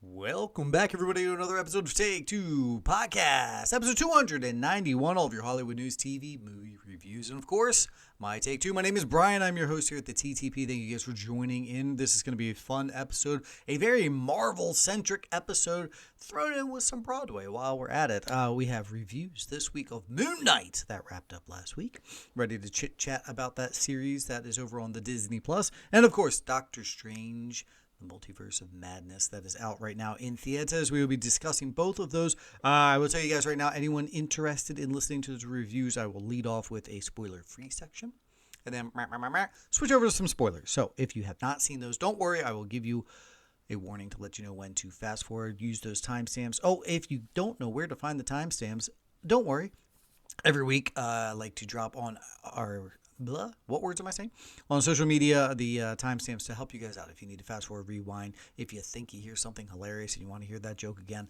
Welcome back, everybody, to another episode of Take Two Podcast, episode 291, all of your Hollywood news, TV, movie reviews, and of course, my Take Two. My name is Brian. I'm your host here at the TTP. Thank you guys for joining in. This is going to be a fun episode, a very Marvel-centric episode, thrown in with some Broadway while we're at it. We have reviews this week of Moon Knight that wrapped up last week. Ready to chit-chat about that series that is over on the Disney Plus, and of course, Doctor Strange, the Multiverse of Madness, that is out right now in theaters. We will be discussing both of those. I will tell you guys right now, anyone interested in listening to the reviews, I will lead off with a spoiler-free section, and then switch over to some spoilers. So if you have not seen those, don't worry. I will give you a warning to let you know when to fast forward. Use those timestamps. Oh, if you don't know where to find the timestamps, don't worry. Every week, I like to drop on our what words am I saying? On social media, the timestamps to help you guys out. If you need to fast forward, rewind. If you think you hear something hilarious and you want to hear that joke again,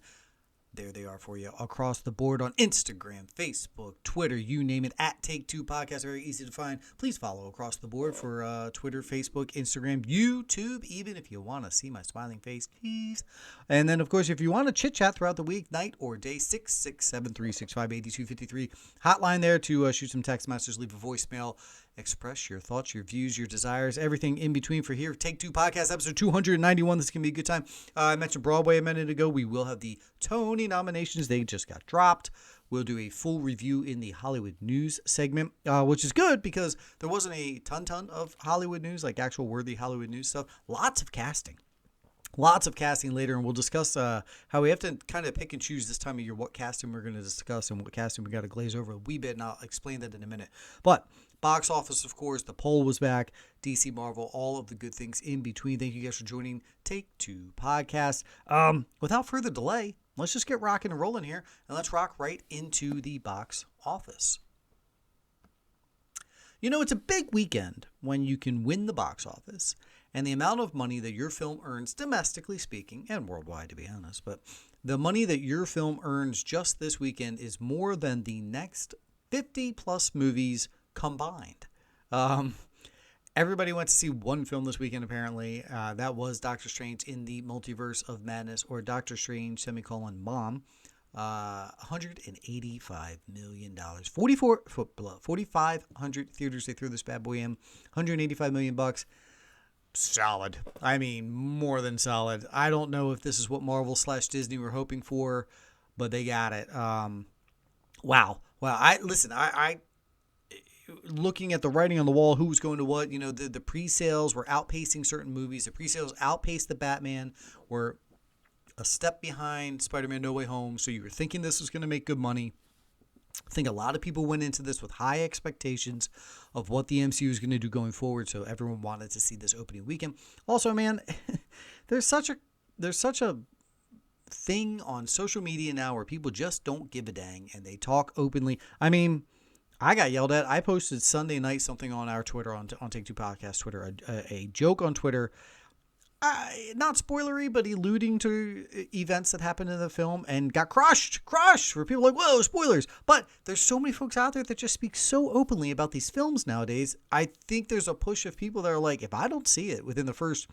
there they are for you across the board on Instagram, Facebook, Twitter, you name it, at Take Two Podcast. Very easy to find. Please follow across the board for Twitter, Facebook, Instagram, YouTube, even if you want to see my smiling face, please. And then, of course, if you want to chit-chat throughout the week, night or day, 667-365-8253. Hotline there to shoot some text messages, leave a voicemail, express your thoughts, your views, your desires, everything in between for here. Take Two Podcast, episode 291. This can be a good time. I mentioned Broadway a minute ago. We will have the Tony nominations. They just got dropped. We'll do a full review in the Hollywood news segment, which is good because there wasn't a ton of Hollywood news, like actual worthy Hollywood news stuff. Lots of casting later, and we'll discuss how we have to kind of pick and choose this time of year what casting we're going to discuss and what casting we got to glaze over a wee bit, and I'll explain that in a minute. But box office, of course, the poll was back, DC, Marvel, all of the good things in between. Thank you guys for joining Take Two Podcast. Without further delay, let's just get rocking and rolling here, and let's rock right into the box office. You know, it's a big weekend when you can win the box office, and the amount of money that your film earns, domestically speaking, and worldwide to be honest, but the money that your film earns just this weekend is more than the next 50 plus movies combined. Everybody went to see one film this weekend, apparently. That was Doctor Strange in the Multiverse of Madness, or Doctor Strange, MoM. $185 million. 4,500 theaters they threw this bad boy in. $185 million bucks. Solid. I mean, more than solid. I don't know if this is what Marvel / Disney were hoping for, but they got it. Wow. I looking at the writing on the wall, who was going to what, the pre-sales were outpacing certain movies. The pre-sales outpaced the Batman, were a step behind Spider-Man No Way Home, so you were thinking this was going to make good money. I think a lot of people went into this with high expectations of what the MCU is going to do going forward, so everyone wanted to see this opening weekend. Also, man, there's such a thing on social media now where people just don't give a dang and they talk openly. I mean, I got yelled at. I posted Sunday night something on our Twitter, on Take Two Podcast Twitter, a joke on Twitter, not spoilery, but alluding to events that happened in the film, and got crushed, where people are like, whoa, spoilers. But there's so many folks out there that just speak so openly about these films nowadays. I think there's a push of people that are like, if I don't see it within the first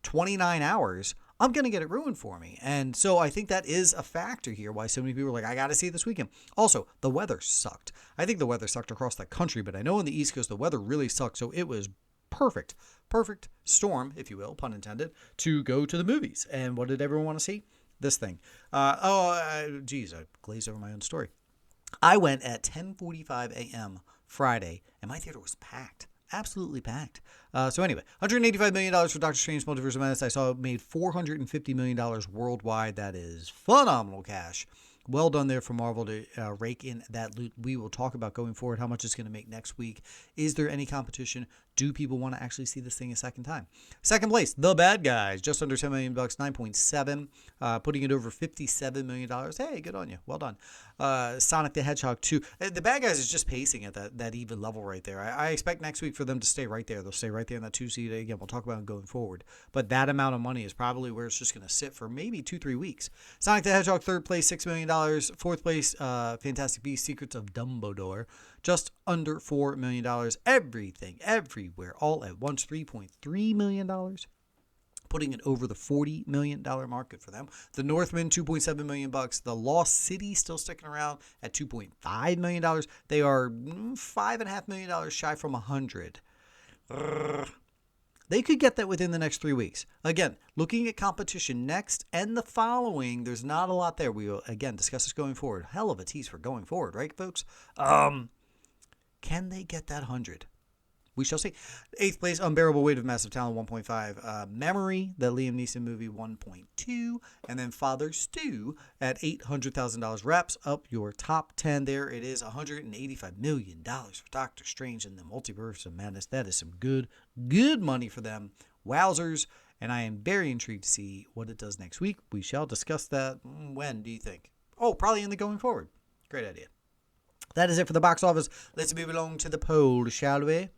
29 hours, I'm going to get it ruined for me. And so I think that is a factor here why so many people are like, I got to see it this weekend. Also, the weather sucked. I think the weather sucked across the country, but I know in the East Coast, the weather really sucked. So it was perfect storm, if you will, pun intended, to go to the movies. And what did everyone want to see? This thing. Geez, I glazed over my own story. I went at 10:45 a.m. Friday, and my theater was packed. Absolutely packed. So anyway, $185 million for Doctor Strange Multiverse of Madness. I saw it made $450 million worldwide. That is phenomenal cash. Well done there for Marvel to rake in that loot. We will talk about going forward how much it's going to make next week. Is there any competition? Do people want to actually see this thing a second time? Second place, The Bad Guys, just under $10 million, 9.7, putting it over $57 million. Hey, good on you. Well done. Sonic the Hedgehog 2. The Bad Guys is just pacing at that even level right there. I expect next week for them to stay right there. They'll stay right there in that 2 seed. Again, we'll talk about it going forward. But that amount of money is probably where it's just going to sit for maybe 2-3 weeks. Sonic the Hedgehog, third place, $6 million. Fourth place, Fantastic Beasts, Secrets of Dumbledore, just under $4 million. Everything, everywhere, all at once, $3.3 million. putting it over the $40 million mark. Good for them. The Northman, $2.7 million. The Lost City still sticking around at $2.5 million. They are $5.5 million shy from 100. They could get that within the next 3 weeks. Again, looking at competition next and the following, there's not a lot there. We will, again, discuss this going forward. Hell of a tease for going forward, right, folks? Can they get that 100? We shall see. 8th place, Unbearable Weight of Massive Talent, 1.5. Memory, the Liam Neeson movie, 1.2. And then Father Stew at $800,000 wraps up your top 10 there. It is $185 million for Doctor Strange and the Multiverse of Madness. That is some good money for them. Wowzers. And I am very intrigued to see what it does next week. We shall discuss that. When do you think? Oh, probably in the going forward. Great idea. That is it for the box office. Let's move along to the poll, shall we?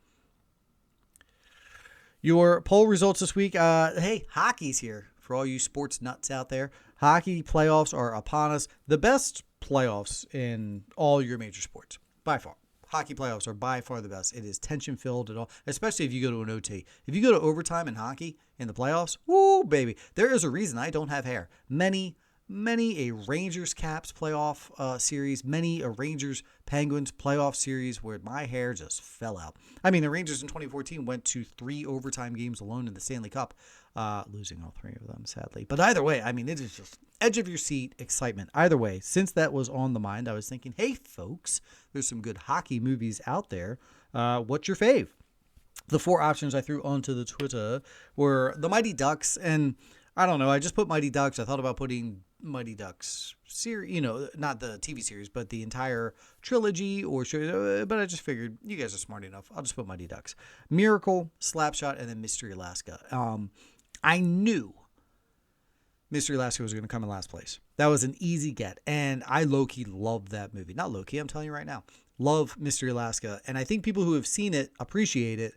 Your poll results this week. Hey, hockey's here for all you sports nuts out there. Hockey playoffs are upon us. The best playoffs in all your major sports, by far. Hockey playoffs are by far the best. It is tension-filled at all, especially if you go to an OT. If you go to overtime in hockey in the playoffs, woo, baby. There is a reason I don't have hair. Many a Rangers Caps playoff series, many a Rangers Penguins playoff series where my hair just fell out. I mean, the Rangers in 2014 went to 3 overtime games alone in the Stanley Cup, losing all 3 of them, sadly. But either way, I mean, it is just edge of your seat excitement. Either way, since that was on the mind, I was thinking, hey, folks, there's some good hockey movies out there. What's your fave? The 4 options I threw onto the Twitter were The Mighty Ducks, and I don't know, I just put Mighty Ducks. I thought about putting Mighty Ducks series, not the TV series, but the entire trilogy or show, but I just figured you guys are smart enough. I'll just put Mighty Ducks. Miracle, Slapshot, and then Mystery Alaska. I knew Mystery Alaska was going to come in last place. That was an easy get, and I low-key love that movie. Not low-key, I'm telling you right now. Love Mystery Alaska, and I think people who have seen it appreciate it.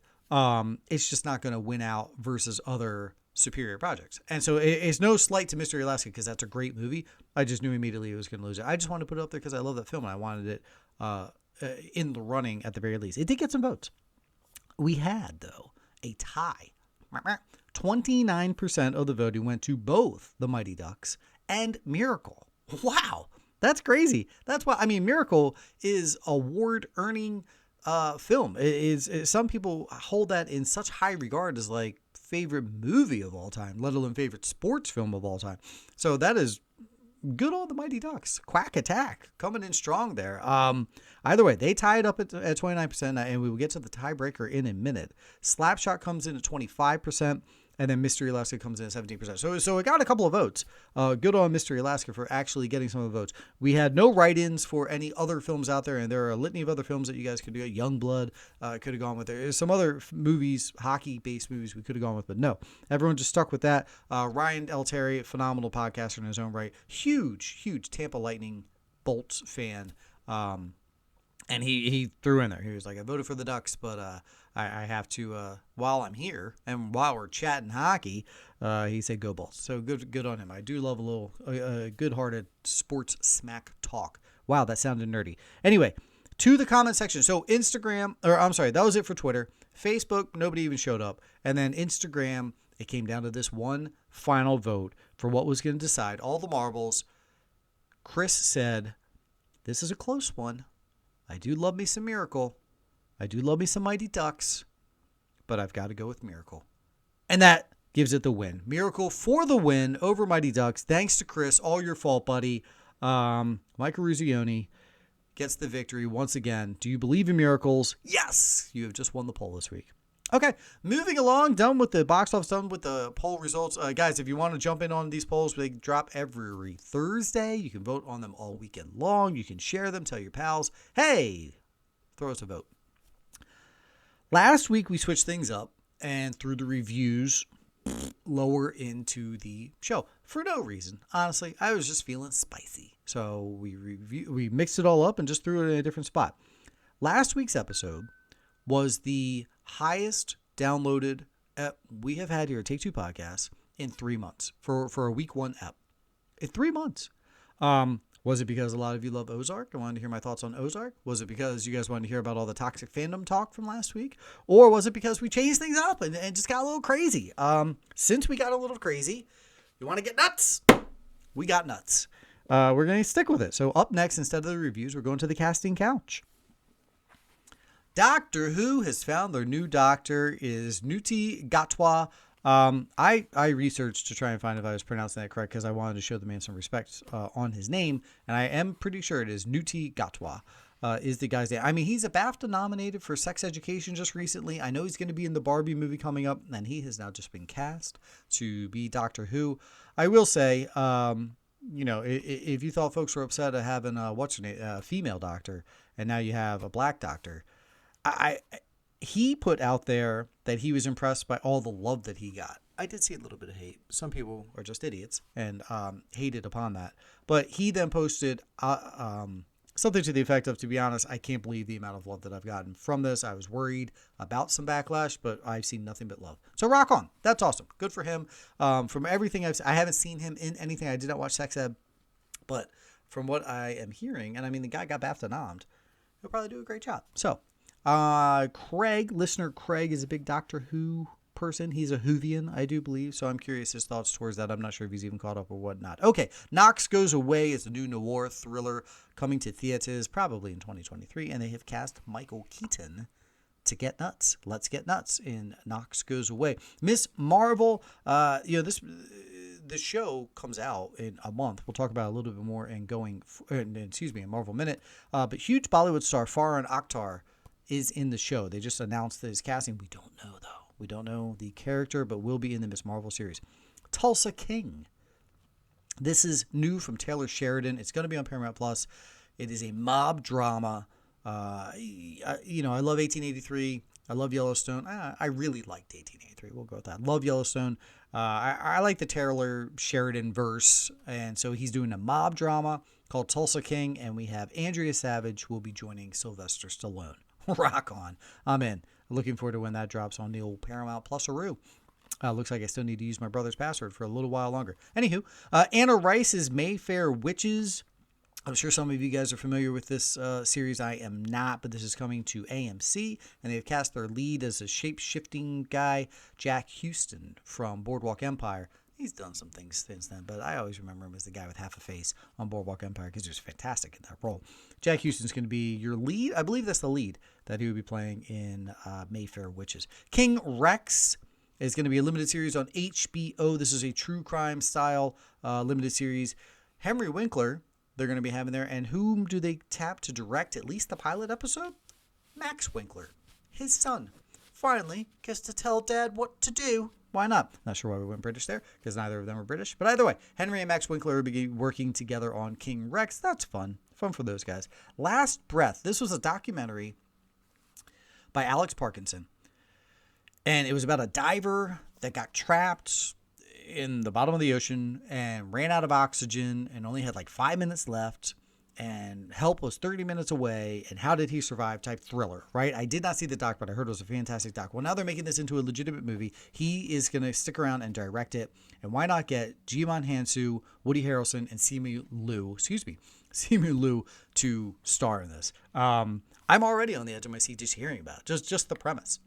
It's just not going to win out versus other superior projects. And so it's no slight to Mystery Alaska because that's a great movie. I just knew immediately it was going to lose it. I just wanted to put it up there because I love that film and I wanted it in the running at the very least. It did get some votes. We had, though, a tie. 29% of the voting went to both The Mighty Ducks and Miracle. Wow, that's crazy. That's why, I mean, Miracle is award-earning film. It is some people hold that in such high regard as like favorite movie of all time, let alone favorite sports film of all time. So that is good on The Mighty Ducks. Quack Attack coming in strong there. Either way, they tie it up at 29%, and we will get to the tiebreaker in a minute. Slapshot comes in at 25%. And then Mystery Alaska comes in at 17%. So it got a couple of votes. Good on Mystery Alaska for actually getting some of the votes. We had no write-ins for any other films out there, and there are a litany of other films that you guys could do. Youngblood could have gone with. There's some other movies, hockey-based movies we could have gone with, but no. Everyone just stuck with that. Ryan L. Terry, phenomenal podcaster in his own right. Huge Tampa Lightning Bolts fan. And he threw in there. He was like, I voted for the Ducks, but I have to, while I'm here and while we're chatting hockey, he said go Bolts. So good on him. I do love a little good-hearted sports smack talk. Wow, that sounded nerdy. Anyway, to the comment section. So that was it for Twitter. Facebook, nobody even showed up. And then Instagram, it came down to this one final vote for what was going to decide all the marbles. Chris said, this is a close one. I do love me some Miracle. I do love me some Mighty Ducks. But I've got to go with Miracle. And that gives it the win. Miracle for the win over Mighty Ducks. Thanks to Chris. All your fault, buddy. Michael Ruzioni gets the victory once again. Do you believe in miracles? Yes! You have just won the poll this week. Okay, moving along, done with the box office, done with the poll results. Guys, if you want to jump in on these polls, they drop every Thursday. You can vote on them all weekend long. You can share them, tell your pals, hey, throw us a vote. Last week, we switched things up and threw the reviews lower into the show for no reason. Honestly, I was just feeling spicy. So we mixed it all up and just threw it in a different spot. Last week's episode was the highest downloaded ep we have had here at Take Two Podcasts in 3 months for a week 1 ep. In 3 months. What Was it because a lot of you love Ozark and wanted to hear my thoughts on Ozark? Was it because you guys wanted to hear about all the toxic fandom talk from last week? Or was it because we changed things up and just got a little crazy? Since we got a little crazy, you want to get nuts? We got nuts. We're going to stick with it. So up next, instead of the reviews, we're going to the casting couch. Doctor Who has found their new doctor is Ncuti Gatwa. I researched to try and find if I was pronouncing that correct because I wanted to show the man some respect on his name, and I am pretty sure it is Ncuti Gatwa is the guy's name. I mean, he's a BAFTA nominated for Sex Education just recently. I know he's going to be in the Barbie movie coming up, and he has now just been cast to be Doctor Who. I will say, if you thought folks were upset at having a female doctor, and now you have a black doctor, he put out there that he was impressed by all the love that he got. I did see a little bit of hate. Some people are just idiots and hated upon that. But he then posted something to the effect of, to be honest, I can't believe the amount of love that I've gotten from this. I was worried about some backlash, but I've seen nothing but love. So rock on. That's awesome. Good for him. From everything I haven't seen him in anything. I did not watch Sex Ed, but from what I am hearing, and I mean, the guy got BAFTA nommed, he'll probably do a great job. So, listener Craig is a big Doctor Who person. He's a Whovian, I do believe. So I'm curious his thoughts towards that. I'm not sure if he's even caught up or whatnot. Okay. Knox Goes Away is a new noir thriller coming to theaters probably in 2023. And they have cast Michael Keaton to get nuts. Let's get nuts in Knox Goes Away. Miss Marvel, this show comes out in a month. We'll talk about it a little bit more in Marvel Minute. But huge Bollywood star Farhan Akhtar is in the show. They just announced that his casting. We don't know, though. We don't know the character, but will be in the Miss Marvel series. Tulsa King. This is new from Taylor Sheridan. It's going to be on Paramount Plus. It is a mob drama. I love 1883. I love Yellowstone. I really liked 1883. We'll go with that. Love Yellowstone. I like the Taylor Sheridan verse. And so he's doing a mob drama called Tulsa King. And we have Andrea Savage who will be joining Sylvester Stallone. Rock on. I'm in. Looking forward to when that drops on the old Paramount Plus-aroo. Looks like I still need to use my brother's password for a little while longer. Anywho, Anna Rice's Mayfair Witches. I'm sure some of you guys are familiar with this series. I am not, but this is coming to AMC, and they've cast their lead as a shape-shifting guy, Jack Houston from Boardwalk Empire. He's done some things since then, but I always remember him as the guy with half a face on Boardwalk Empire because he was fantastic in that role. Jack Houston's going to be your lead. I believe that's the lead that he will be playing in Mayfair Witches. King Rex is going to be a limited series on HBO. This is a true crime style limited series. Henry Winkler, they're going to be having there. And whom do they tap to direct at least the pilot episode? Max Winkler, his son, finally gets to tell Dad what to do. Why not? Not sure why we went British there, because neither of them are British. But either way, Henry and Max Winkler will be working together on King Rex. That's fun. Fun for those guys. Last Breath. This was a documentary by Alex Parkinson. And it was about a diver that got trapped in the bottom of the ocean and ran out of oxygen and only had like 5 minutes left. And help was 30 minutes away, and how did he survive type thriller, right? I did not see the doc, but I heard it was a fantastic doc. Well, now they're making this into a legitimate movie. He is going to stick around and direct it, and why not get Jimon Hansu, Woody Harrelson, and Simu Liu to star in this. I'm already on the edge of my seat just hearing about it, just the premise.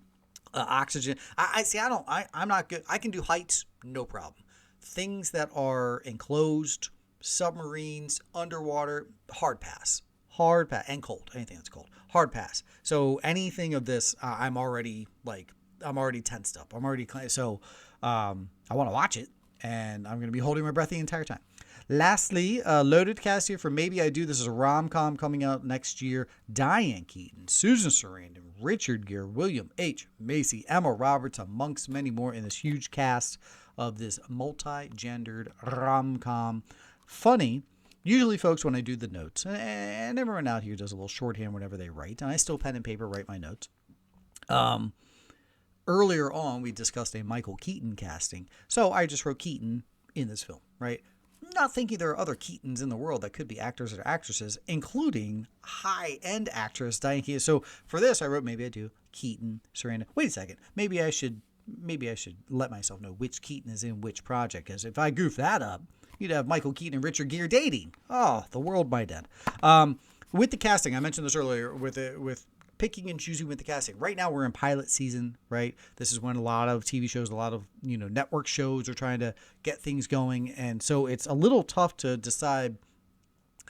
Oxygen. I'm not good. I can do heights, no problem. Things that are enclosed, submarines, underwater, hard pass, and cold, anything that's cold, hard pass. So anything of this, I'm already tensed up. I want to watch it, and I'm going to be holding my breath the entire time. Lastly, loaded cast here for Maybe I Do. This is a rom-com coming out next year. Diane Keaton, Susan Sarandon, Richard Gere, William H. Macy, Emma Roberts, amongst many more in this huge cast of this multi-gendered rom-com. Funny, usually folks, when I do the notes, and everyone out here does a little shorthand whenever they write, and I still pen and paper write my notes. Earlier on, we discussed a Michael Keaton casting, so I just wrote Keaton in this film, right? Not thinking there are other Keatons in the world that could be actors or actresses, including high-end actress Diane Keaton. So for this, I wrote Maybe I Do, Keaton, Sarandon. Wait a second, maybe I should let myself know which Keaton is in which project, because if I goof that up, you'd have Michael Keaton and Richard Gere dating. Oh, the world might end. With the casting, I mentioned this earlier, with picking and choosing with the casting. Right now we're in pilot season, right? This is when a lot of TV shows, a lot of, network shows are trying to get things going. And so it's a little tough to decide,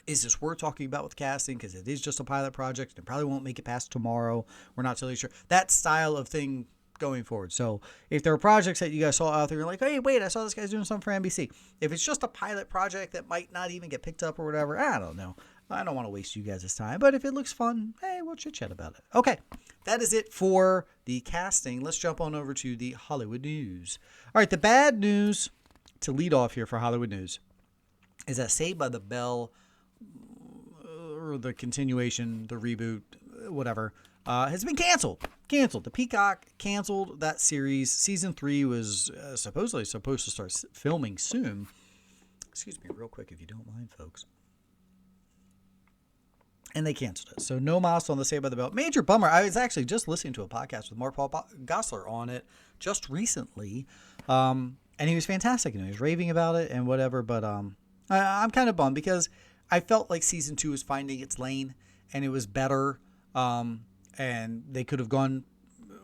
is this worth talking about with casting? Because it is just a pilot project. It probably won't make it past tomorrow. We're not totally sure. That style of thing going forward. So if there are projects that you guys saw out there, you're like, hey, wait, I saw this guy's doing something for NBC. If it's just a pilot project that might not even get picked up or whatever, I don't know. I don't want to waste you guys' time, but if it looks fun, hey, we'll chit-chat about it. Okay, that is it for the casting. Let's jump on over to the Hollywood news. All right, the bad news to lead off here for Hollywood news is that Saved by the Bell, or the continuation, the reboot, whatever, has been canceled. The Peacock canceled that series. Season 3 was supposedly supposed to start filming soon. Excuse me real quick if you don't mind, folks. And they canceled it. So no mouse on the Saved by the Bell. Major bummer. I was actually just listening to a podcast with Mark Paul Gosselaar on it just recently. And he was fantastic. He was raving about it and whatever. But I'm kind of bummed because I felt like season 2 was finding its lane and it was better. And they could have gone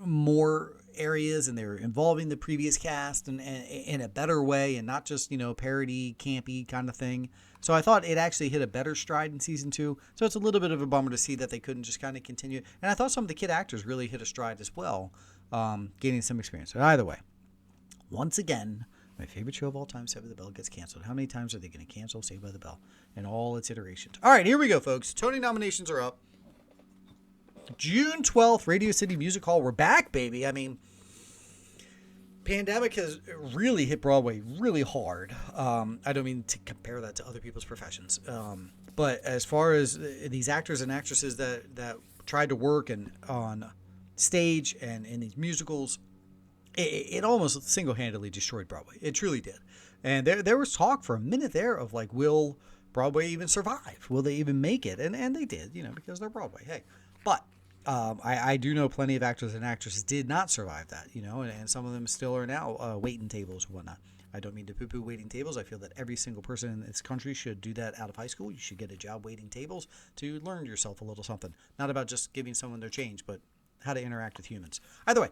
more areas and they were involving the previous cast and in a better way and not just, parody, campy kind of thing. So I thought it actually hit a better stride in season 2. So it's a little bit of a bummer to see that they couldn't just kind of continue. And I thought some of the kid actors really hit a stride as well, gaining some experience. But either way, once again, my favorite show of all time, Saved by the Bell, gets canceled. How many times are they going to cancel Saved by the Bell in all its iterations? All right, here we go, folks. Tony nominations are up. June 12th, Radio City Music Hall. We're back, baby. I mean, pandemic has really hit Broadway really hard. I don't mean to compare that to other people's professions. But as far as these actors and actresses that tried to work on stage and in these musicals, it almost single-handedly destroyed Broadway. It truly did. And there was talk for a minute there of like, will Broadway even survive? Will they even make it? And they did, because they're Broadway. Hey, but I do know plenty of actors and actresses did not survive that, and some of them still are now waiting tables and whatnot. I don't mean to poo-poo waiting tables. I feel that every single person in this country should do that out of high school. You should get a job waiting tables to learn yourself a little something. Not about just giving someone their change, but how to interact with humans. Either way,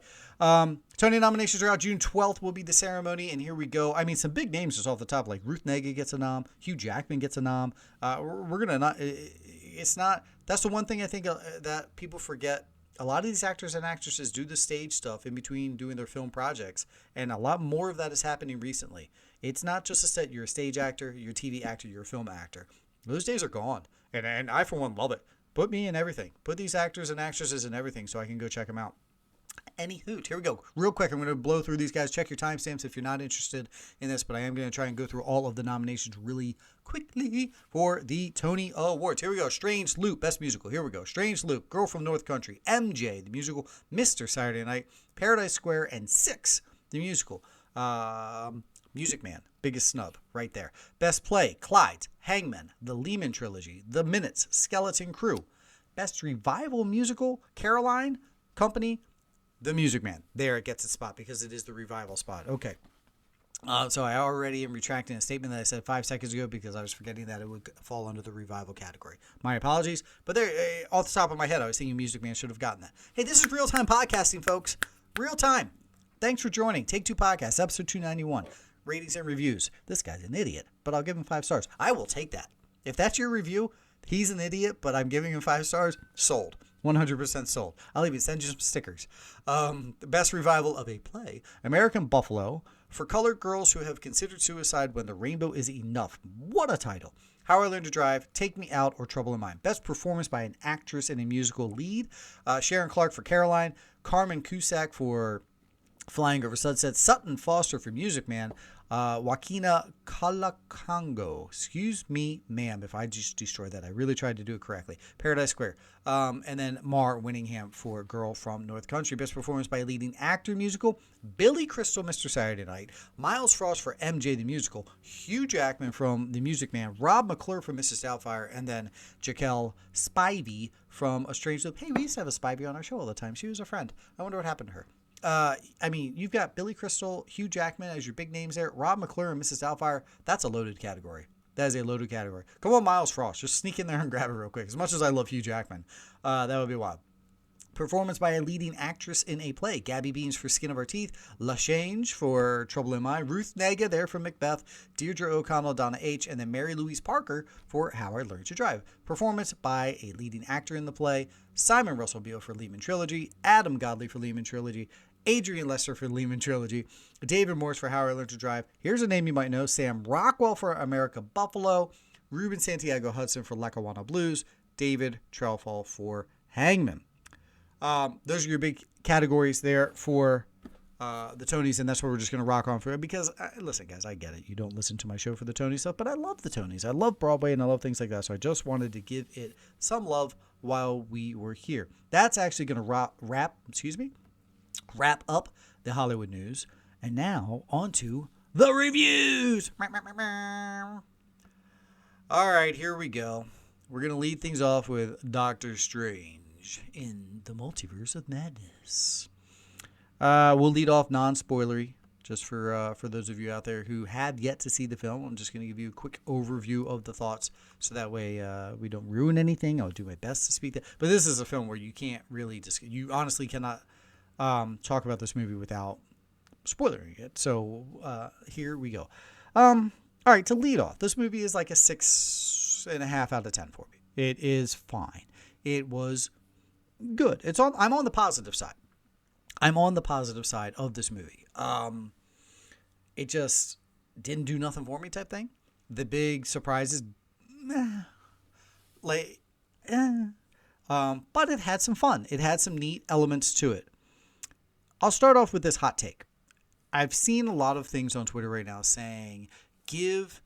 Tony nominations are out. June 12th will be the ceremony, and here we go. I mean, some big names just off the top, like Ruth Negga gets a nom, Hugh Jackman gets a nom. We're going to not... It's not... That's the one thing I think that people forget. A lot of these actors and actresses do the stage stuff in between doing their film projects, and a lot more of that is happening recently. It's not just a set. You're a stage actor, you're a TV actor, you're a film actor. Those days are gone, and I, for one, love it. Put me in everything. Put these actors and actresses in everything so I can go check them out. Any hoot. Here we go. Real quick, I'm going to blow through these guys. Check your timestamps if you're not interested in this, but I am going to try and go through all of the nominations really quickly for the Tony Awards. Here we go. Strange Loop, Best Musical. Here we go. Strange Loop, Girl from North Country, MJ, the musical, Mr. Saturday Night, Paradise Square, and Six, the musical. Music Man, biggest snub right there. Best Play, Clyde, Hangman, The Lehman Trilogy, The Minutes, Skeleton Crew. Best Revival Musical, Caroline, Company, The Music Man. There it gets its spot because it is the revival spot. Okay. So I already am retracting a statement that I said 5 seconds ago because I was forgetting that it would fall under the revival category. My apologies. But there, off the top of my head, I was thinking Music Man should have gotten that. Hey, this is real-time podcasting, folks. Real time. Thanks for joining. Take Two Podcast, episode 291. Ratings and reviews. This guy's an idiot, but I'll give him 5 stars. I will take that. If that's your review, he's an idiot, but I'm giving him 5 stars, sold. 100% sold. I'll even send you some stickers. The best revival of a play, American Buffalo, for colored girls who have considered suicide when the rainbow is enough. What a title. How I Learned to Drive, Take Me Out, or Trouble in Mind. Best performance by an actress in a musical lead, Sharon Clark for Caroline, Carmen Cusack for Flying Over Sunset, Sutton Foster for Music Man, Joaquina Calacango. Excuse me, ma'am, if I just destroyed that. I really tried to do it correctly. Paradise Square. And then Mar Winningham for Girl from North Country. Best performance by a leading actor musical, Billy Crystal, Mr. Saturday Night. Miles Frost for MJ the Musical. Hugh Jackman from The Music Man. Rob McClure from Mrs. Doubtfire. And then Jaquel Spivey from A Strange Loop. Hey, we used to have a Spivey on our show all the time. She was a friend. I wonder what happened to her. I mean, you've got Billy Crystal, Hugh Jackman as your big names there. Rob McClure and Mrs. Doubtfire. That's a loaded category. That is a loaded category. Come on, Miles Frost. Just sneak in there and grab it real quick. As much as I love Hugh Jackman, that would be wild. Performance by a leading actress in a play. Gabby Beans for Skin of Our Teeth. LaChange for Trouble in Mind. Ruth Negga there for Macbeth. Deirdre O'Connell, Donna H. And then Mary Louise Parker for How I Learned to Drive. Performance by a leading actor in the play. Simon Russell Beale for Lehman Trilogy. Adam Godley for Lehman Trilogy. Adrian Lester for Lehman Trilogy. David Morse for How I Learned to Drive. Here's a name you might know. Sam Rockwell for America Buffalo. Ruben Santiago Hudson for Lackawanna Blues. David Trelfall for Hangman. Those are your big categories there for the Tonys, and that's what we're just going to rock on for. Because, listen, guys, I get it. You don't listen to my show for the Tony stuff, but I love the Tonys. I love Broadway, and I love things like that, so I just wanted to give it some love while we were here. That's actually going to wrap up the Hollywood news. And now, on to the reviews. All right, here we go. We're going to lead things off with Doctor Strange in the Multiverse of Madness. We'll lead off non-spoilery, just for those of you out there who had yet to see the film. I'm just going to give you a quick overview of the thoughts, so that way we don't ruin anything. I'll do my best to speak that. But this is a film where you can't really you honestly cannot talk about this movie without spoilering it. So here we go. All right, to lead off, this movie is like a 6.5 out of 10 for me. It is fine. It was good. I'm on the positive side. I'm on the positive side of this movie. It just didn't do nothing for me type thing. The big surprises, but it had some fun. It had some neat elements to it. I'll start off with this hot take. I've seen a lot of things on Twitter right now saying, give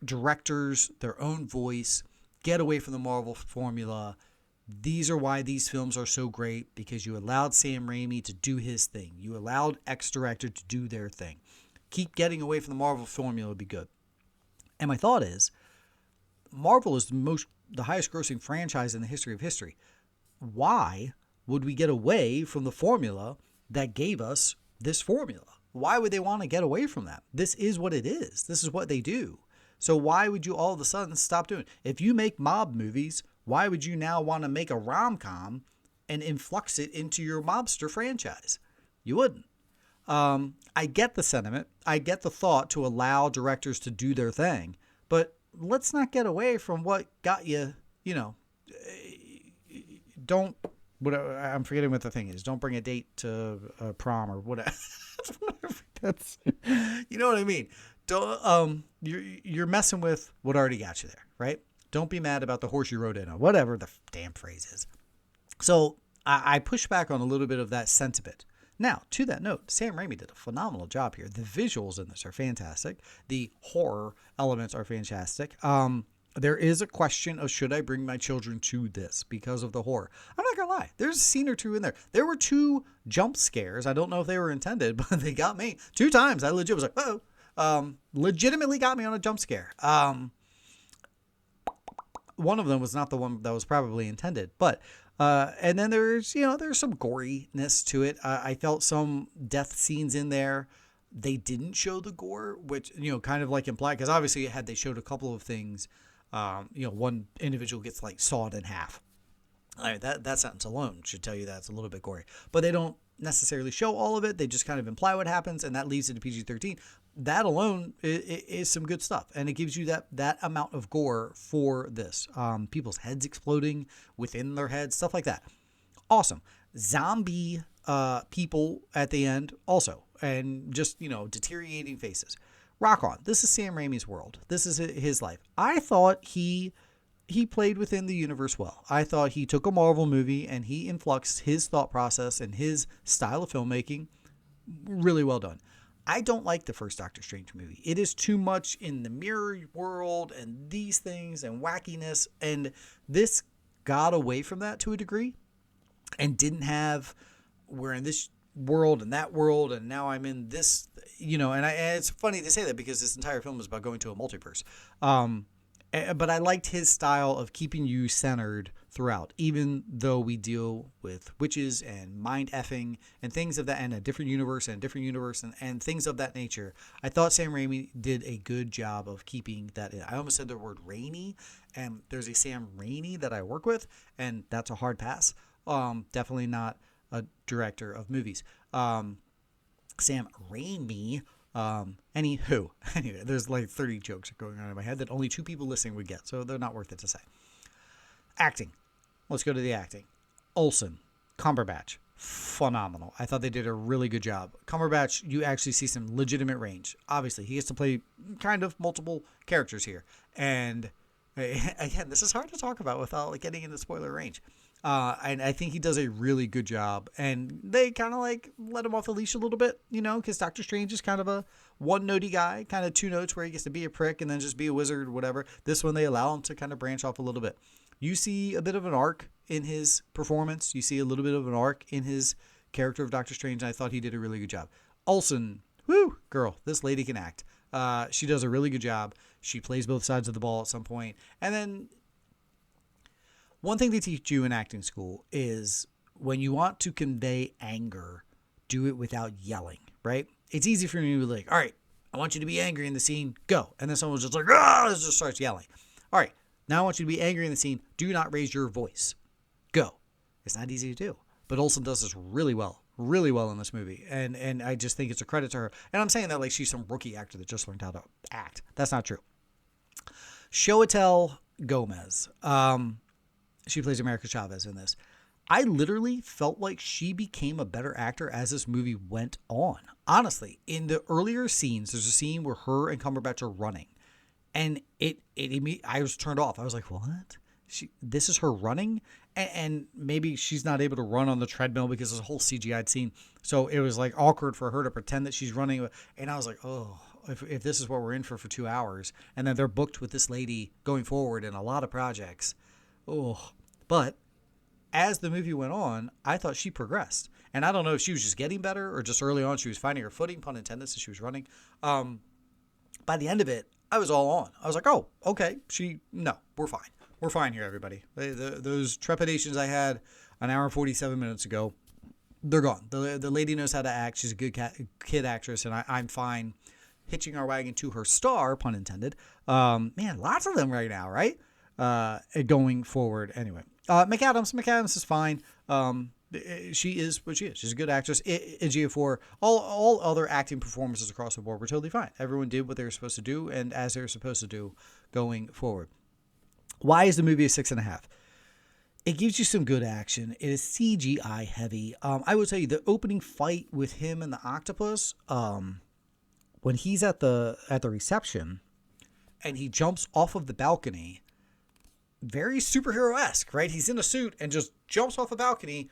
directors their own voice, get away from the Marvel formula. These are why these films are so great, because you allowed Sam Raimi to do his thing. You allowed X director to do their thing. Keep getting away from the Marvel formula would be good. And my thought is, Marvel is the highest grossing franchise in the history of history. Why would we get away from the formula that gave us this formula? Why would they want to get away from that? This is what it is. This is what they do. So why would you all of a sudden stop doing it? If you make mob movies, why would you now want to make a rom-com and influx it into your mobster franchise? You wouldn't. I get the sentiment. I get the thought to allow directors to do their thing. But let's not get away from what got you, I'm forgetting what the thing is. Don't bring a date to prom or whatever. That's, you know what I mean? Don't, you're messing with what already got you there, right? Don't be mad about the horse you rode in, or whatever the damn phrase is. So I push back on a little bit of that sentiment. Now, to that note, Sam Raimi did a phenomenal job here. The visuals in this are fantastic. The horror elements are fantastic. There is a question of, should I bring my children to this because of the horror? I'm not going to lie. There's a scene or two in there. There were 2 jump scares. I don't know if they were intended, but they got me 2 times. I legit was like, oh, legitimately got me on a jump scare. One of them was not the one that was probably intended, but, and then there's some goriness to it. I felt some death scenes in there. They didn't show the gore, which, kind of like implied, because obviously had they showed a couple of things, one individual gets like sawed in half. I mean, that sentence alone should tell you that it's a little bit gory, but they don't necessarily show all of it. They just kind of imply what happens, and that leads into PG-13. That alone is some good stuff, and it gives you that amount of gore for this. People's heads exploding within their heads, stuff like that. Awesome. Zombie people at the end also, and just, deteriorating faces. Rock on. This is Sam Raimi's world. This is his life. I thought he played within the universe well. I thought he took a Marvel movie and he influxed his thought process and his style of filmmaking. Really well done. I don't like the first Doctor Strange movie. It is too much in the mirror world and these things and wackiness. And this got away from that to a degree and didn't have, we're in this world and that world, and now I'm in this, and it's funny to say that because this entire film is about going to a multiverse. But I liked his style of keeping you centered throughout, even though we deal with witches and mind effing and things of that, and a different universe and things of that nature. I thought Sam Raimi did a good job of keeping that in. I almost said the word rainy, and there's a Sam Raimi that I work with, and that's a hard pass. Definitely not a director of movies. Sam Raimi. Anywho, anyway, there's like 30 jokes going on in my head that only 2 people listening would get, so they're not worth it to say. Acting. Let's go to the acting. Olsen, Cumberbatch, phenomenal. I thought they did a really good job. Cumberbatch, you actually see some legitimate range. Obviously, he gets to play kind of multiple characters here, and again, this is hard to talk about without like getting into spoiler range. And I think he does a really good job, and they kind of like let him off the leash a little bit, because Doctor Strange is kind of a one-notey guy, kind of 2 notes where he gets to be a prick and then just be a wizard or whatever. This one, they allow him to kind of branch off a little bit. You see a bit of an arc in his performance. You see a little bit of an arc in his character of Doctor Strange, and I thought he did a really good job. Olsen, whoo, girl, this lady can act. She does a really good job. She plays both sides of the ball at some point. And then one thing they teach you in acting school is when you want to convey anger, do it without yelling, right? It's easy for me to be like, all right, I want you to be angry in the scene, go. And then someone's just like, just starts yelling. All right, now I want you to be angry in the scene, do not raise your voice, go. It's not easy to do. But Olsen does this really well in this movie. And I just think it's a credit to her. And I'm saying that like she's some rookie actor that just learned how to act. That's not true. Chiwetel Gomez. She plays America Chavez in this. I literally felt like she became a better actor as this movie went on. Honestly, in the earlier scenes, there's a scene where her and Cumberbatch are running. And I was turned off. I was like, what? This is her running? And maybe she's not able to run on the treadmill because it's a whole CGI'd scene. So it was like awkward for her to pretend that she's running. And I was like, oh, if this is what we're in for 2 hours, and then they're booked with this lady going forward in a lot of projects. Oh, but as the movie went on, I thought she progressed. And I don't know if she was just getting better or just early on she was finding her footing, pun intended, so she was running. By the end of it, I was all on. I was like, oh, okay. We're fine. We're fine here, everybody. Those trepidations I had an hour and 47 minutes ago, they're gone. The lady knows how to act. She's a good kid actress, and I'm fine hitching our wagon to her star, pun intended. Man, lots of them right now, right? Going forward. Anyway, McAdams is fine. She is what she is. She's a good actress. Ejiofor, all other acting performances across the board were totally fine. Everyone did what they were supposed to do and as they were supposed to do going forward. Why is the movie a 6.5? It gives you some good action. It is CGI heavy. I would tell you the opening fight with him and the octopus, when he's at the reception and he jumps off of the balcony, very superhero-esque, right? He's in a suit and just jumps off a balcony,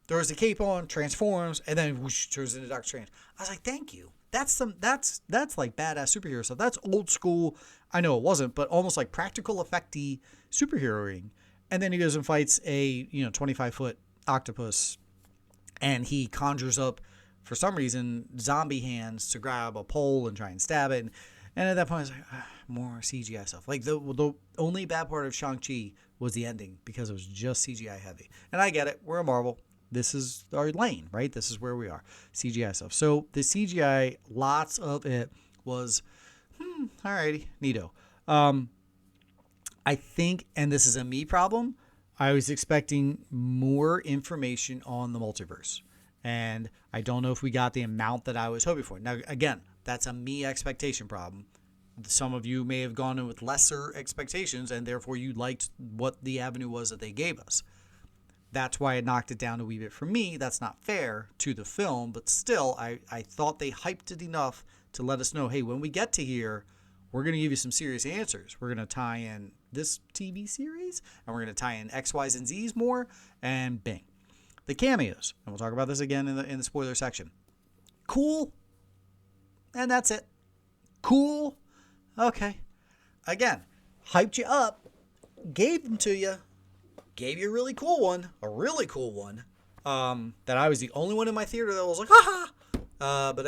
throws the cape on, transforms, and then whoosh, turns into Doctor Strange. I was like, thank you. That's like badass superhero stuff. That's old school. I know it wasn't, but almost like practical effecty superheroing. And then he goes and fights a 25-foot octopus, and he conjures up, for some reason, zombie hands to grab a pole and try and stab it. And at that point, I was like, more CGI stuff. Like the only bad part of Shang-Chi was the ending because it was just CGI heavy. And I get it. We're a Marvel. This is our lane, right? This is where we are. CGI stuff. So the CGI, lots of it was, alrighty, neato. I think, and this is a me problem, I was expecting more information on the multiverse. And I don't know if we got the amount that I was hoping for. Now, again, that's a me expectation problem. Some of you may have gone in with lesser expectations, and therefore you liked what the avenue was that they gave us. That's why it knocked it down a wee bit for me. That's not fair to the film, but still, I thought they hyped it enough to let us know, hey, when we get to here, we're going to give you some serious answers. We're going to tie in this TV series, and we're going to tie in X, Y's, and Z's more, and bing. The cameos, and we'll talk about this again in the spoiler section. Cool, and that's it. Cool, okay. Again, hyped you up, gave them to you, gave you a really cool one, that I was the only one in my theater that was like, ha ha. But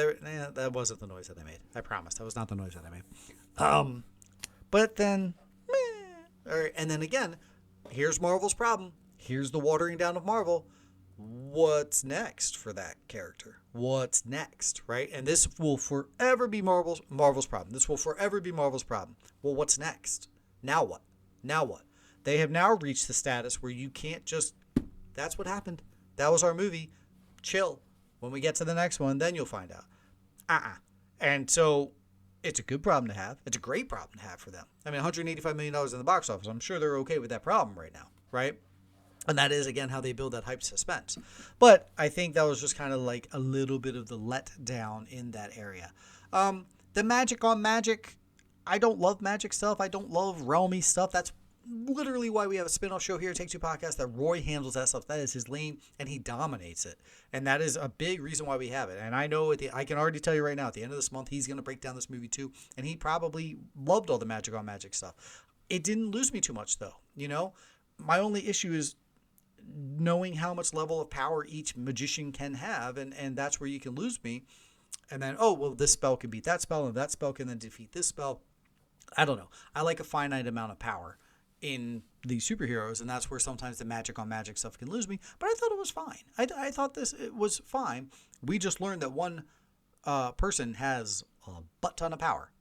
that wasn't the noise that I made. I promise, that was not the noise that I made. But then, and then again, here's Marvel's problem. Here's the watering down of Marvel. What's next for that character? What's next, right? And this will forever be Marvel's problem. This will forever be Marvel's problem. Well, what's next? Now what? Now what? They have now reached the status where you can't just, that's what happened. That was our movie. Chill. When we get to the next one, then you'll find out. And so it's a good problem to have. It's a great problem to have for them. I mean, $185 million in the box office. I'm sure they're okay with that problem right now, right? And that is, again, how they build that hype suspense. But I think that was just kind of like a little bit of the letdown in that area. The magic on magic, I don't love magic stuff. I don't love realmy stuff. That's literally why we have a spin-off show here at Take Two Podcast that Roy handles that stuff. That is his lane, and he dominates it. And that is a big reason why we have it. And I know I can already tell you right now, at the end of this month, he's going to break down this movie too. And he probably loved all the magic on magic stuff. It didn't lose me too much, though. You know, my only issue is knowing how much level of power each magician can have, and that's where you can lose me. And then, oh, well, this spell can beat that spell, and that spell can then defeat this spell. I don't know. I like a finite amount of power in these superheroes, and that's where sometimes the magic on magic stuff can lose me. But I thought it was fine. I thought it was fine. We just learned that one person has a butt ton of power.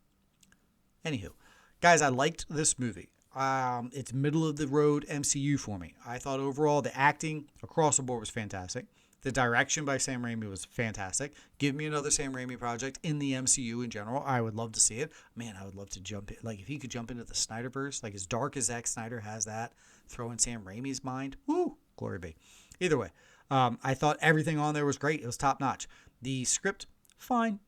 Anywho, guys, I liked this movie. It's middle of the road MCU for me. I thought overall the acting across the board was fantastic. The direction by Sam Raimi was fantastic. Give me another Sam Raimi project in the MCU in general. I would love to see it. Man, I would love to jump in. Like, if he could jump into the Snyderverse, like as dark as Zack Snyder has that, throw in Sam Raimi's mind. Woo! Glory be. Either way, I thought everything on there was great. It was top notch. The script, fine.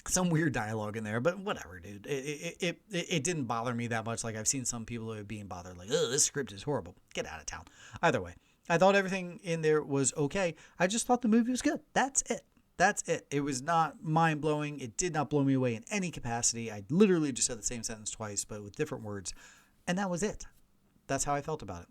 Some weird dialogue in there, but whatever, dude. It didn't bother me that much. Like, I've seen some people who are being bothered, like, oh, this script is horrible. Get out of town. Either way, I thought everything in there was okay. I just thought the movie was good. That's it. That's it. It was not mind-blowing. It did not blow me away in any capacity. I literally just said the same sentence twice, but with different words. And that was it. That's how I felt about it.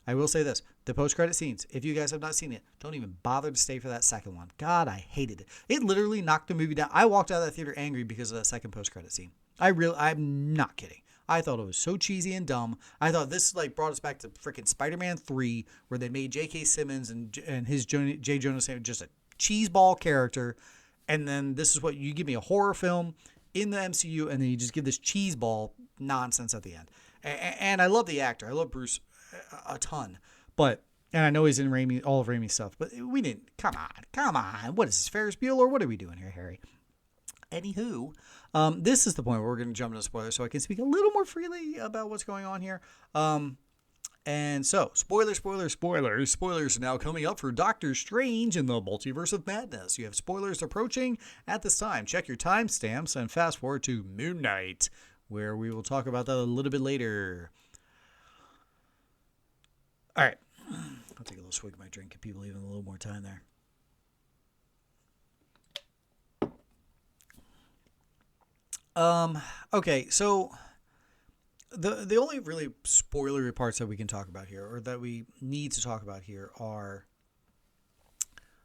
I will say this. The post-credit scenes, if you guys have not seen it, don't even bother to stay for that second one. God, I hated it. It literally knocked the movie down. I walked out of that theater angry because of that second post-credit scene. I'm not kidding. I thought it was so cheesy and dumb. I thought this like brought us back to freaking Spider-Man 3, where they made J.K. Simmons and his J. Jonah Jameson just a cheeseball character. And then this is what you give me, a horror film in the MCU, and then you just give this cheeseball nonsense at the end. And I love the actor. I love Bruce a ton. But, and I know he's in all of Raimi's stuff, but we didn't, come on. What is this, Ferris Bueller? What are we doing here, Harry? Anywho, this is the point where we're going to jump into spoilers so I can speak a little more freely about what's going on here. And so, spoilers now coming up for Doctor Strange in the Multiverse of Madness. You have spoilers approaching at this time. Check your timestamps and fast forward to Moon Knight, where we will talk about that a little bit later. All right. I'll take a little swig of my drink. Give people even a little more time there. Okay, so the only really spoilery parts that we can talk about here, or that we need to talk about here, are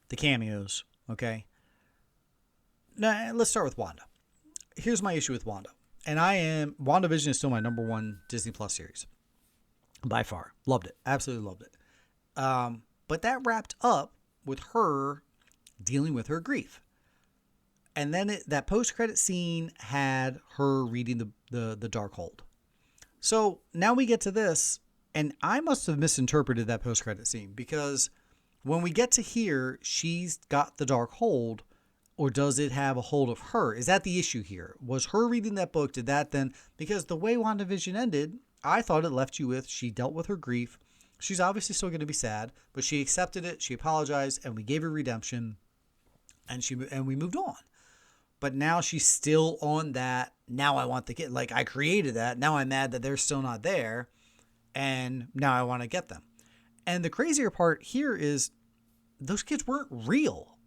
the cameos, okay? Now, let's start with Wanda. Here's my issue with Wanda. And WandaVision is still my number one Disney Plus series. By far. Loved it. Absolutely loved it. But that wrapped up with her dealing with her grief. And then that post-credit scene had her reading the Darkhold. So now we get to this, and I must have misinterpreted that post-credit scene, because when we get to here, she's got the Darkhold, or does it have a hold of her? Is that the issue here? Was her reading that book, did that then? Because the way WandaVision ended, I thought it left you with, she dealt with her grief. She's obviously still going to be sad, but she accepted it, she apologized, and we gave her redemption, and we moved on. But now she's still on that, now I want the kid. Like, I created that, now I'm mad that they're still not there, and now I want to get them. And the crazier part here is, those kids weren't real.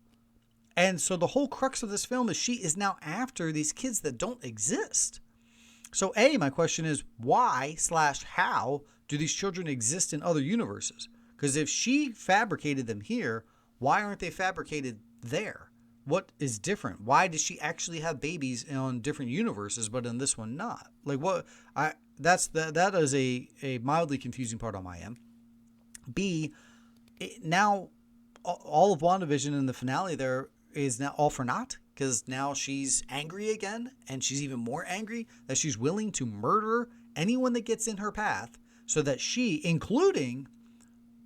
And so the whole crux of this film is she is now after these kids that don't exist. So my question is, why/how do these children exist in other universes? Because if she fabricated them here, why aren't they fabricated there? What is different? Why does she actually have babies on different universes, but in this one not? Like what? That is a mildly confusing part on my end. B, now all of WandaVision in the finale there is now all for naught, because now she's angry again, and she's even more angry that she's willing to murder anyone that gets in her path, so that she, including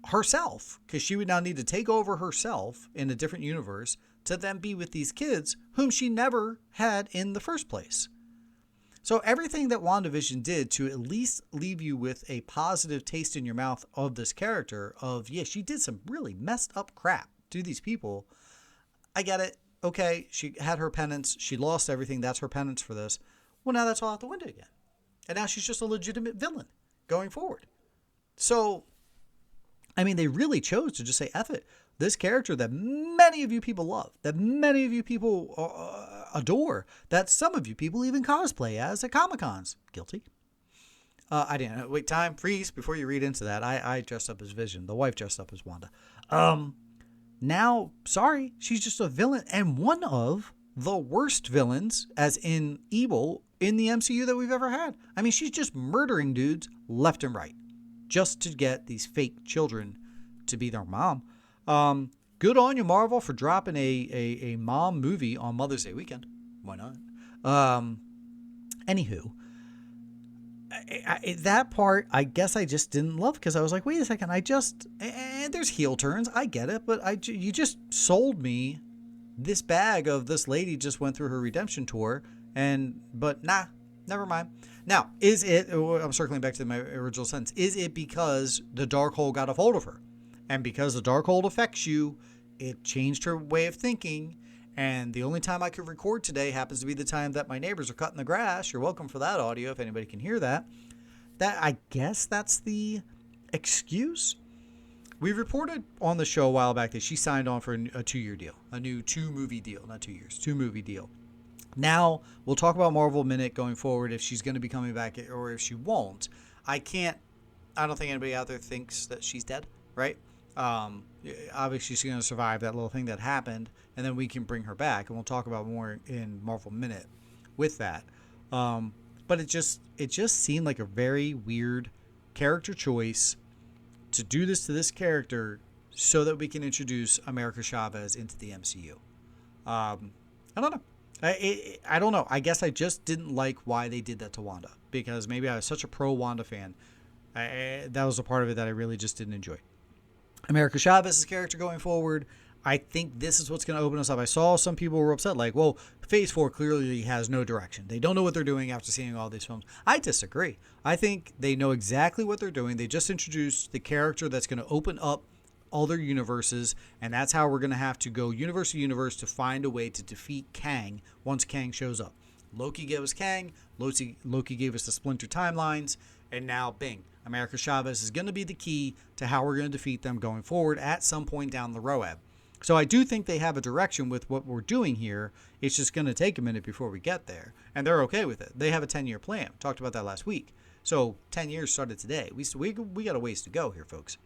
herself, because she would now need to take over herself in a different universe to then be with these kids whom she never had in the first place. So everything that WandaVision did to at least leave you with a positive taste in your mouth of this character of, yeah, she did some really messed up crap to these people. I get it. Okay, she had her penance. She lost everything. That's her penance for this. Well, now that's all out the window again. And now she's just a legitimate villain going forward. So, I mean, they really chose to just say, F it. This character that many of you people love, that many of you people adore, that some of you people even cosplay as at Comic-Cons. Guilty. I didn't. Wait, time, freeze, before you read into that. I dressed up as Vision. The wife dressed up as Wanda. Now, sorry, she's just a villain, and one of the worst villains, as in evil, in the MCU that we've ever had. I mean, she's just murdering dudes left and right just to get these fake children to be their mom. Good on you, Marvel, for dropping a mom movie on Mother's Day weekend. Why not? Anywho, that part, I guess I just didn't love, because I was like, wait a second, and there's heel turns, I get it, but you just sold me this bag of this lady just went through her redemption tour, but nah, never mind. Now, is it, I'm circling back to my original sentence, is it because the Darkhold got a hold of her? And because the Darkhold affects you, it changed her way of thinking. And the only time I could record today happens to be the time that my neighbors are cutting the grass. You're welcome for that audio if anybody can hear that. I guess that's the excuse. We reported on the show a while back that she signed on for a 2-year deal. A new 2-movie deal. Not 2 years. 2-movie deal. Now, we'll talk about Marvel Minute going forward, if she's going to be coming back or if she won't. I don't think anybody out there thinks that she's dead, right? Obviously she's going to survive that little thing that happened, and then we can bring her back, and we'll talk about more in Marvel Minute with that. But it just seemed like a very weird character choice to do this to this character so that we can introduce America Chavez into the MCU. I don't know. I don't know. I guess I just didn't like why they did that to Wanda, because maybe I was such a pro Wanda fan. That was a part of it that I really just didn't enjoy. America Chavez's character going forward, I think this is what's going to open us up. I saw some people were upset, like, well, Phase 4 clearly has no direction. They don't know what they're doing after seeing all these films. I disagree. I think they know exactly what they're doing. They just introduced the character that's going to open up other universes, and that's how we're going to have to go universe to universe to find a way to defeat Kang once Kang shows up. Loki gave us Kang, Loki gave us the splinter timelines, and now, bing, America Chavez is going to be the key to how we're going to defeat them going forward at some point down the road. So I do think they have a direction with what we're doing here. It's just going to take a minute before we get there, and they're okay with it. They have a 10-year plan. We talked about that last week. So 10 years started today. We got a ways to go here, folks.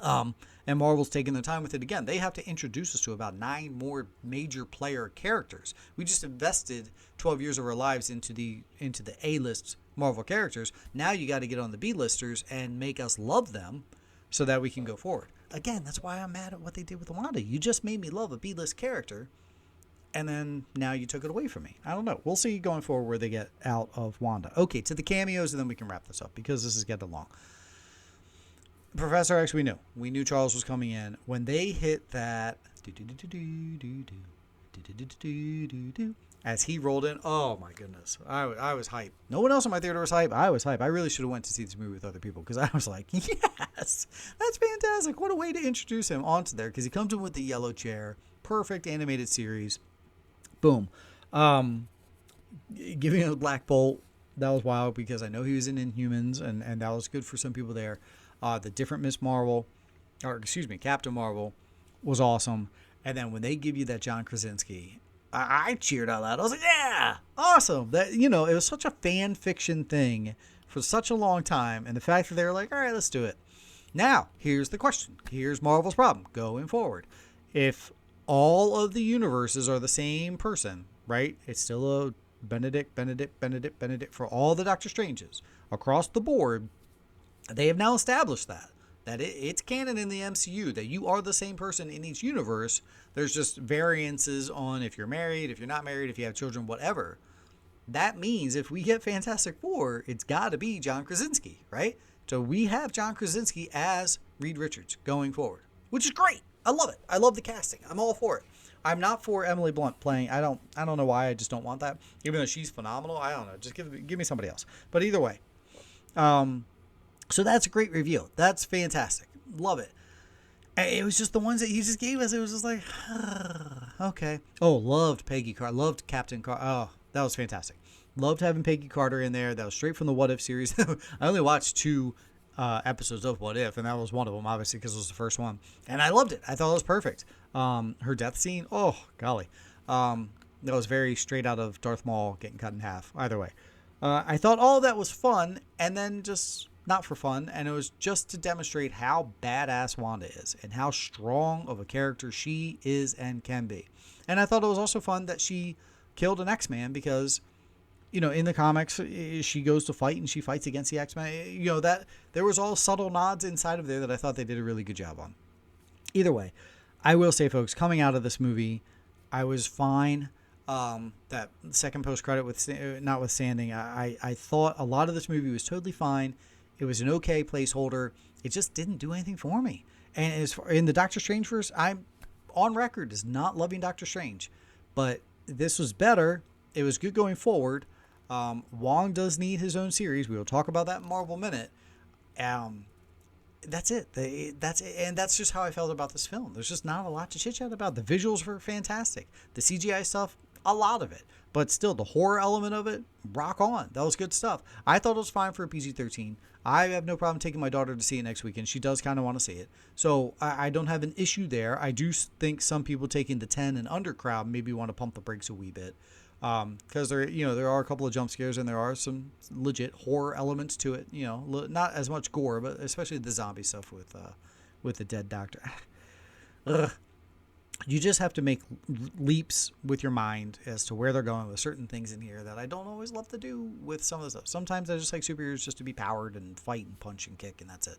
And Marvel's taking their time with it again. They have to introduce us to about 9 more major player characters. We just invested 12 years of our lives into the A-list Marvel characters. Now you got to get on the B-listers and make us love them so that we can go forward. Again, that's why I'm mad at what they did with Wanda. You just made me love a B-list character, and then now you took it away from me. I don't know. We'll see going forward where they get out of Wanda. Okay, to the cameos, and then we can wrap this up because this is getting long. Professor X, we knew Charles was coming in. When they hit that as he rolled in, oh my goodness, I was hyped. No one else in my theater was hyped. I was hyped. I really should have went to see this movie with other people, because I was like, yes, that's fantastic. What a way to introduce him onto there, because he comes in with the yellow chair. Perfect animated series. Boom. Giving him a Black Bolt, that was wild, because I know he was in Inhumans, and that was good for some people there. The different Captain Marvel was awesome. And then when they give you that John Krasinski, I cheered out loud. I was like, yeah, awesome. That, it was such a fan fiction thing for such a long time. And the fact that they were like, all right, let's do it. Now, here's the question. Here's Marvel's problem going forward. If all of the universes are the same person, right? It's still a Benedict for all the Doctor Stranges across the board. They have now established that it's canon in the MCU that you are the same person in each universe. There's just variances on if you're married, if you're not married, if you have children, whatever. That means if we get Fantastic Four, it's got to be John Krasinski, right? So we have John Krasinski as Reed Richards going forward, which is great. I love it. I love the casting. I'm all for it. I'm not for Emily Blunt playing. I don't know why. I just don't want that. Even though she's phenomenal, I don't know. Just give me somebody else. But either way, so that's a great reveal. That's fantastic. Love it. It was just the ones that he just gave us. It was just like, okay. Oh, loved Peggy Carter. Loved Captain Carter. Oh, that was fantastic. Loved having Peggy Carter in there. That was straight from the What If series. I only watched 2 episodes of What If, and that was one of them, obviously, because it was the first one. And I loved it. I thought it was perfect. Her death scene, oh, golly. That was very straight out of Darth Maul getting cut in half. Either way. I thought all of that was fun, and then just not for fun, and it was just to demonstrate how badass Wanda is and how strong of a character she is and can be. And I thought it was also fun that she killed an X-Man because, you know, in the comics, she goes to fight and she fights against the X-Men. You know, that there was all subtle nods inside of there that I thought they did a really good job on. Either way, I will say, folks, coming out of this movie, I was fine. That second post-credit notwithstanding, I thought a lot of this movie was totally fine. It was an okay placeholder. It just didn't do anything for me. And as far in the Doctor Strange verse, I'm on record as not loving Doctor Strange, but this was better. It was good going forward. Wong does need his own series. We will talk about that in Marvel Minute. That's it. That's it. And that's just how I felt about this film. There's just not a lot to chit chat about. The visuals were fantastic. The CGI stuff, a lot of it. But still, the horror element of it, rock on. That was good stuff. I thought it was fine for a PG-13. I have no problem taking my daughter to see it next weekend. She does kind of want to see it. So I don't have an issue there. I do think some people taking the 10 and under crowd maybe want to pump the brakes a wee bit. Because there are a couple of jump scares and there are some legit horror elements to it. You know, not as much gore, but especially the zombie stuff with the dead doctor. Ugh. You just have to make leaps with your mind as to where they're going with certain things in here that I don't always love to do with some of the stuff. Sometimes I just like superheroes just to be powered and fight and punch and kick, and that's it.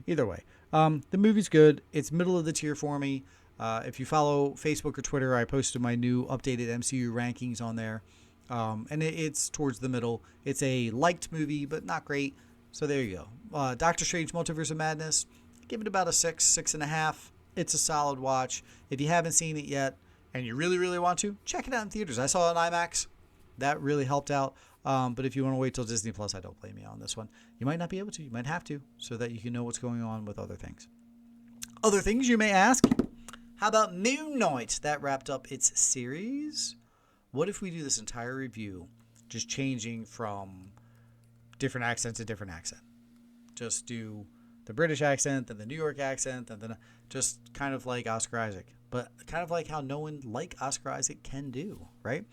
Either way, the movie's good. It's middle of the tier for me. If you follow Facebook or Twitter, I posted my new updated MCU rankings on there. And it's towards the middle. It's a liked movie, but not great. So there you go. Doctor Strange Multiverse of Madness. Give it about a 6.5. It's a solid watch. If you haven't seen it yet and you really, really want to, check it out in theaters. I saw it in IMAX. That really helped out. But if you want to wait till Disney Plus, I don't blame you on this one. You might not be able to. You might have to so that you can know what's going on with other things. Other things you may ask. How about Moon Knight? That wrapped up its series. What if we do this entire review just changing from different accent to different accent? Just do the British accent, then the New York accent, and then just kind of like Oscar Isaac. But kind of like how no one like Oscar Isaac can do, right?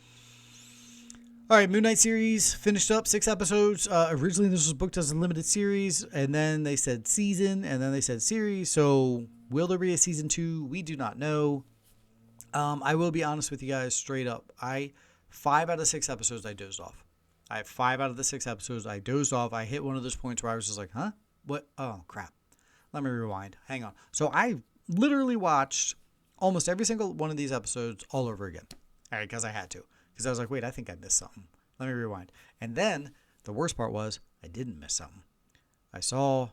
All right, Moon Knight series finished up 6 episodes. Originally, this was booked as a limited series, and then they said season, and then they said series. So will there be a season 2? We do not know. I will be honest with you guys straight up. 5 out of 6 episodes, I dozed off. 5 out of the 6 episodes, I dozed off. I hit one of those points where I was just like, huh? What? Oh, crap. Let me rewind. Hang on. So I literally watched almost every single one of these episodes all over again. All right, because I had to. Because I was like, wait, I think I missed something. Let me rewind. And then the worst part was I didn't miss something. I saw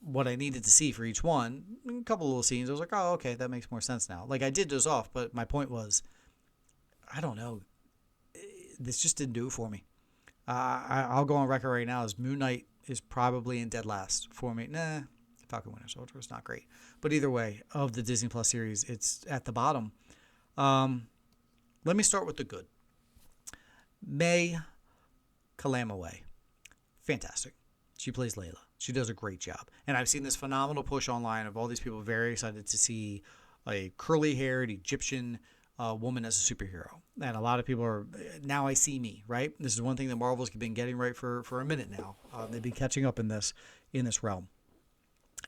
what I needed to see for each one. A couple of little scenes. I was like, oh, okay, that makes more sense now. Like, I did doze off, but my point was, I don't know. This just didn't do it for me. I'll go on record right now as Moon Knight is probably in dead last for me. Falcon Winter Soldier was not great. But either way, of the Disney Plus series, it's at the bottom. Let me start with the good. May Calamaway. Fantastic. She plays Layla. She does a great job. And I've seen this phenomenal push online of all these people very excited to see a curly-haired Egyptian woman as a superhero. And a lot of people are, now I see me, right? This is one thing that Marvel's been getting right for a minute now. They've been catching up in this realm.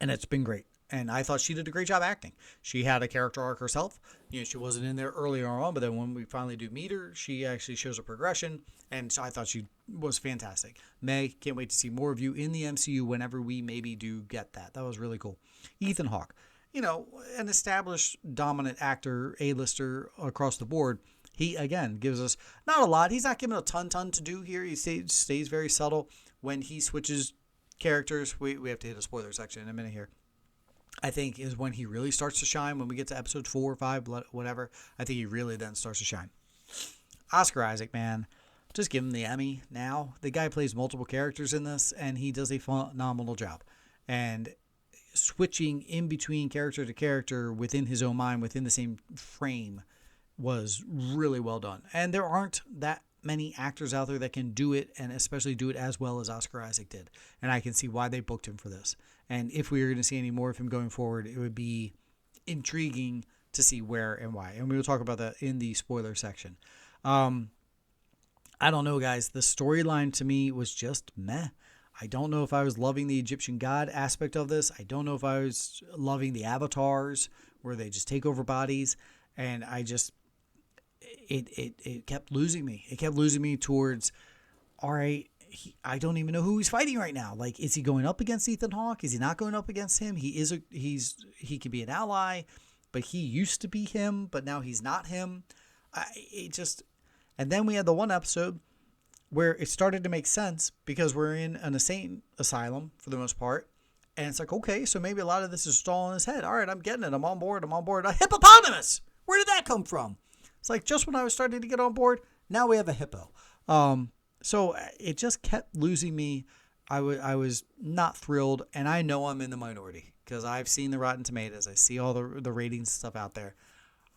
And it's been great. And I thought she did a great job acting. She had a character arc herself. She wasn't in there earlier on, but then when we finally do meet her, she actually shows a progression. And so I thought she was fantastic. May, can't wait to see more of you in the MCU whenever we maybe do get that. That was really cool. Ethan Hawke, an established dominant actor, A-lister across the board. He, again, gives us not a lot. He's not given a ton to do here. He stays very subtle. When he switches characters, we have to hit a spoiler section in a minute here. I think is when he really starts to shine. When we get to episode 4 or 5, whatever, I think he really then starts to shine. Oscar Isaac, man, just give him the Emmy now. The guy plays multiple characters in this, and he does a phenomenal job. And switching in between character to character within his own mind, within the same frame, was really well done. And there aren't that many actors out there that can do it, and especially do it as well as Oscar Isaac did. And I can see why they booked him for this. And if we were going to see any more of him going forward, it would be intriguing to see where and why. And we will talk about that in the spoiler section. I don't know, guys. The storyline to me was just meh. I don't know if I was loving the Egyptian god aspect of this. I don't know if I was loving the avatars where they just take over bodies. And I just, it kept losing me. It kept losing me towards, all right, I don't even know who he's fighting right now. Like, is he going up against Ethan Hawke? Is he not going up against him? He could be an ally, but he used to be him, but now he's not him. And then we had the one episode where it started to make sense because we're in an insane asylum for the most part. And it's like, okay, so maybe a lot of this is just all in his head. All right, I'm getting it. I'm on board. A hippopotamus. Where did that come from? It's like just when I was starting to get on board, now we have a hippo. So it just kept losing me. I was not thrilled, and I know I'm in the minority because I've seen the Rotten Tomatoes. I see all the ratings stuff out there.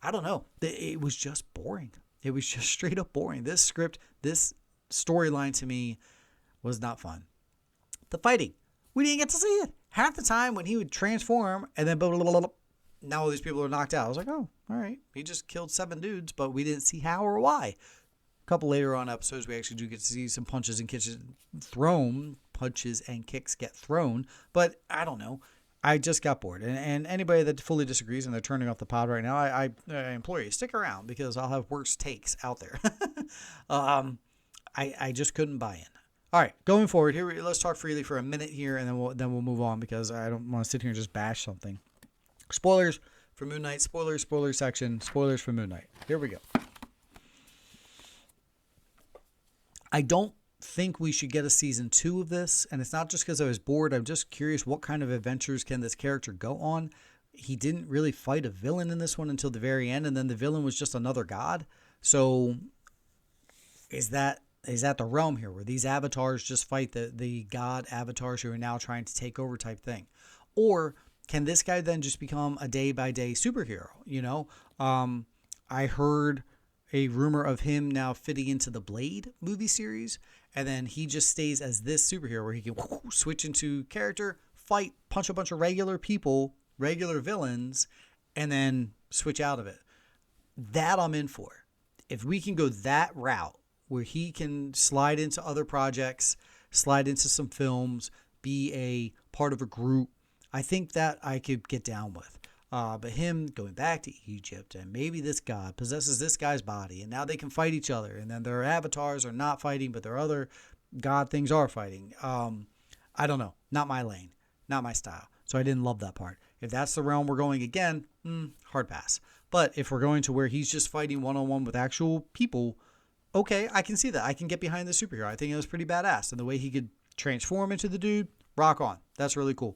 I don't know. It was just boring. It was just straight up boring. This script, this storyline to me was not fun. The fighting, we didn't get to see it. Half the time when he would transform and then blah, blah, blah, blah, now all these people are knocked out. I was like, oh, all right. He just killed 7 dudes, but we didn't see how or why. A couple later on episodes, we actually do get to see some punches and kicks get thrown, but I don't know. I just got bored. And anybody that fully disagrees and they're turning off the pod right now, I implore you, stick around because I'll have worse takes out there. I just couldn't buy in. All right, going forward here, let's talk freely for a minute here, and then we'll move on because I don't want to sit here and just bash something. Spoilers for Moon Knight. Spoiler section. Spoilers for Moon Knight. Here we go. I don't think we should get a season 2 of this, and it's not just because I was bored. I'm just curious what kind of adventures can this character go on. He didn't really fight a villain in this one until the very end, and then the villain was just another god. So is that the realm here where these avatars just fight the god avatars who are now trying to take over type thing? Or can this guy then just become a day-by-day superhero? I heard a rumor of him now fitting into the Blade movie series, and then he just stays as this superhero where he can switch into character, fight, punch a bunch of regular people, regular villains, and then switch out of it. That I'm in for. If we can go that route where he can slide into other projects, slide into some films, be a part of a group, I think that I could get down with. But him going back to Egypt, and maybe this god possesses this guy's body, and now they can fight each other, and then their avatars are not fighting, but their other god things are fighting. I don't know. Not my lane. Not my style. So I didn't love that part. If that's the realm we're going again, hard pass. But if we're going to where he's just fighting one-on-one with actual people, okay, I can see that. I can get behind the superhero. I think it was pretty badass. And the way he could transform into the dude, rock on. That's really cool.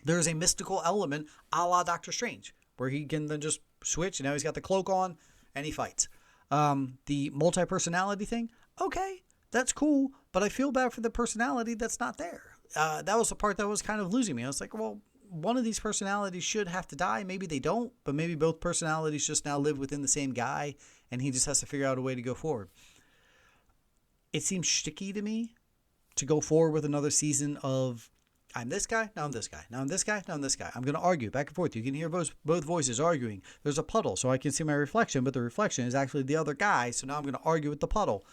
There's a mystical element a la Doctor Strange where he can then just switch, and now he's got the cloak on and he fights. The multi-personality thing, okay, that's cool, but I feel bad for the personality that's not there. That was the part that was kind of losing me. I was like, well, one of these personalities should have to die. Maybe they don't, but maybe both personalities just now live within the same guy, and he just has to figure out a way to go forward. It seems shticky to me to go forward with another season of I'm this guy, now I'm this guy, now I'm this guy, now I'm this guy. I'm going to argue back and forth. You can hear both voices arguing. There's a puddle, so I can see my reflection, but the reflection is actually the other guy, so now I'm going to argue with the puddle.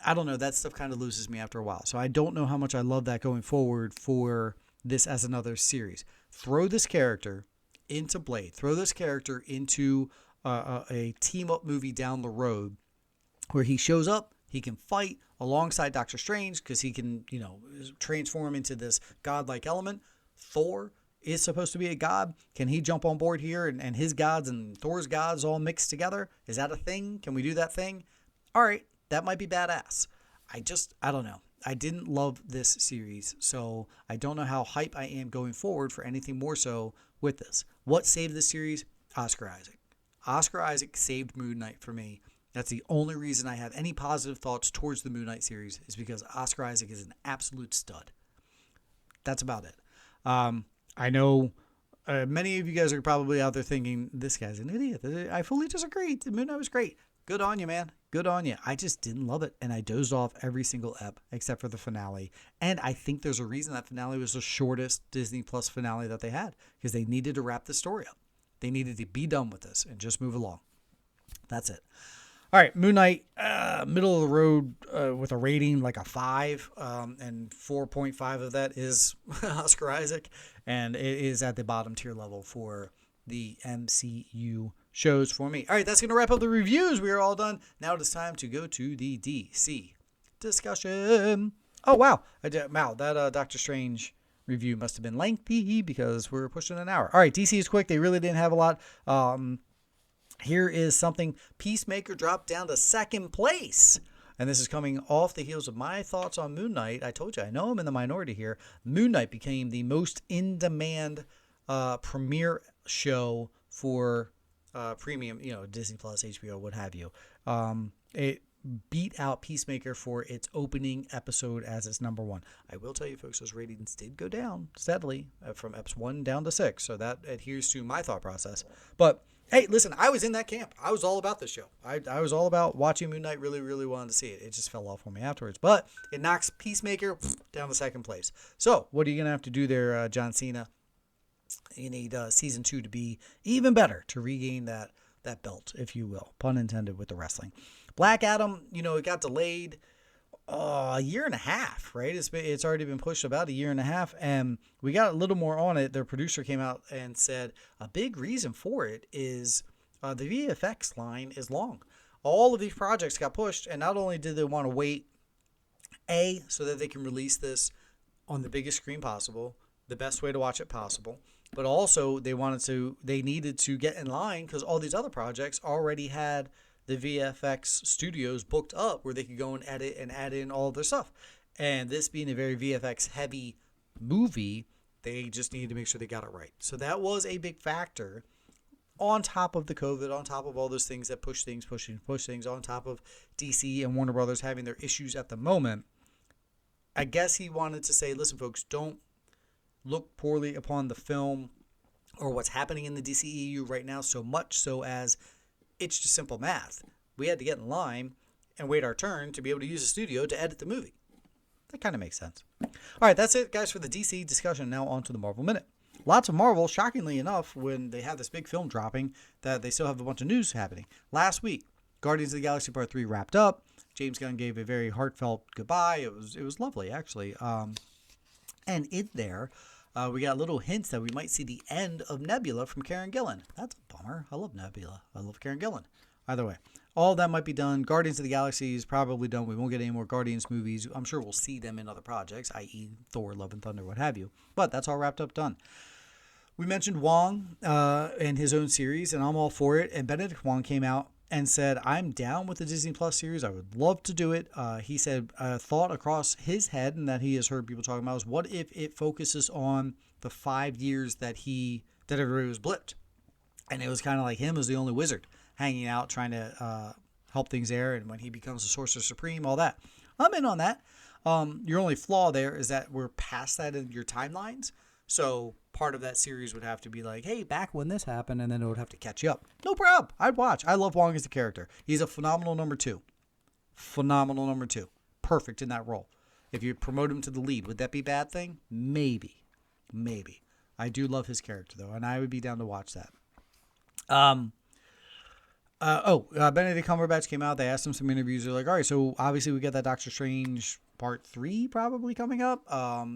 I don't know. That stuff kind of loses me after a while. So I don't know how much I love that going forward for this as another series. Throw this character into Blade. Throw this character into a team-up movie down the road where he shows up, he can fight alongside Doctor Strange because he can, transform into this godlike element. Thor is supposed to be a god. Can he jump on board here and his gods and Thor's gods all mixed together? Is that a thing? Can we do that thing? All right, that might be badass. I don't know. I didn't love this series, so I don't know how hype I am going forward for anything more so with this. What saved this series? Oscar Isaac. Oscar Isaac saved Moon Knight for me. That's the only reason I have any positive thoughts towards the Moon Knight series is because Oscar Isaac is an absolute stud. That's about it. I know many of you guys are probably out there thinking, this guy's an idiot. I fully disagree. The Moon Knight was great. Good on you, man. Good on you. I just didn't love it, and I dozed off every single ep except for the finale. And I think there's a reason that finale was the shortest Disney Plus finale that they had, because they needed to wrap the story up. They needed to be done with this and just move along. That's it. All right, Moon Knight, middle of the road with a rating like a 5, and 4.5 of that is Oscar Isaac, and it is at the bottom tier level for the MCU shows for me. All right, that's going to wrap up the reviews. We are all done. Now it is time to go to the DC discussion. Oh, wow. That Doctor Strange review must have been lengthy because we're pushing an hour. All right, DC is quick. They really didn't have a lot. Here is something. Peacemaker dropped down to second place. And this is coming off the heels of my thoughts on Moon Knight. I told you, I know I'm in the minority here. Moon Knight became the most in-demand premiere show for premium, Disney Plus, HBO, what have you. It beat out Peacemaker for its opening episode as its number 1. I will tell you, folks, those ratings did go down steadily from eps 1 down to 6. So that adheres to my thought process. But hey, listen, I was in that camp. I was all about this show. I was all about watching Moon Knight, really, really wanted to see it. It just fell off on me afterwards. But it knocks Peacemaker down to second place. So what are you going to have to do there, John Cena? You need season 2 to be even better to regain that belt, if you will. Pun intended with the wrestling. Black Adam, it got delayed a year and a half, right? It's already been pushed about a year and a half, and we got a little more on it. Their producer came out and said a big reason for it is the VFX line is long. All of these projects got pushed, and not only did they want to wait, so that they can release this on the biggest screen possible, the best way to watch it possible, but also they needed to get in line because all these other projects already had the VFX studios booked up where they could go and edit and add in all of their stuff. And this being a very VFX heavy movie, they just needed to make sure they got it right. So that was a big factor on top of the COVID, on top of all those things that push things, on top of DC and Warner Brothers having their issues at the moment. I guess he wanted to say, listen, folks, don't look poorly upon the film or what's happening in the DCEU right now so much so as it's just simple math. We had to get in line and wait our turn to be able to use a studio to edit the movie. That kind of makes sense. All right, that's it, guys, for the DC discussion. Now on to the Marvel Minute. Lots of Marvel, shockingly enough, when they have this big film dropping, that they still have a bunch of news happening. Last week, Guardians of the Galaxy Part 3 wrapped up. James Gunn gave a very heartfelt goodbye. It was lovely, actually. And in there, we got little hints that we might see the end of Nebula from Karen Gillan. That's a bummer. I love Nebula. I love Karen Gillan. Either way, all that might be done. Guardians of the Galaxy is probably done. We won't get any more Guardians movies. I'm sure we'll see them in other projects, i.e. Thor, Love and Thunder, what have you. But that's all wrapped up, done. We mentioned Wong and his own series, and I'm all for it. And Benedict Wong came out and said, I'm down with the Disney Plus series. I would love to do it. He said a thought across his head and that he has heard people talking about is, what if it focuses on the 5 years that everybody was blipped? And it was kind of like him as the only wizard hanging out, trying to help things there. And when he becomes the Sorcerer Supreme, all that. I'm in on that. Your only flaw there is that we're past that in your timelines. So part of that series would have to be like, hey, back when this happened, and then it would have to catch you up. No problem. I'd watch. I love Wong as a character. He's a phenomenal number 2. Phenomenal number 2. Perfect in that role. If you promote him to the lead, would that be a bad thing? Maybe. I do love his character, though, and I would be down to watch that. Benedict Cumberbatch came out. They asked him some interviews. They're like, all right, so obviously we get that Doctor Strange part 3 probably coming up.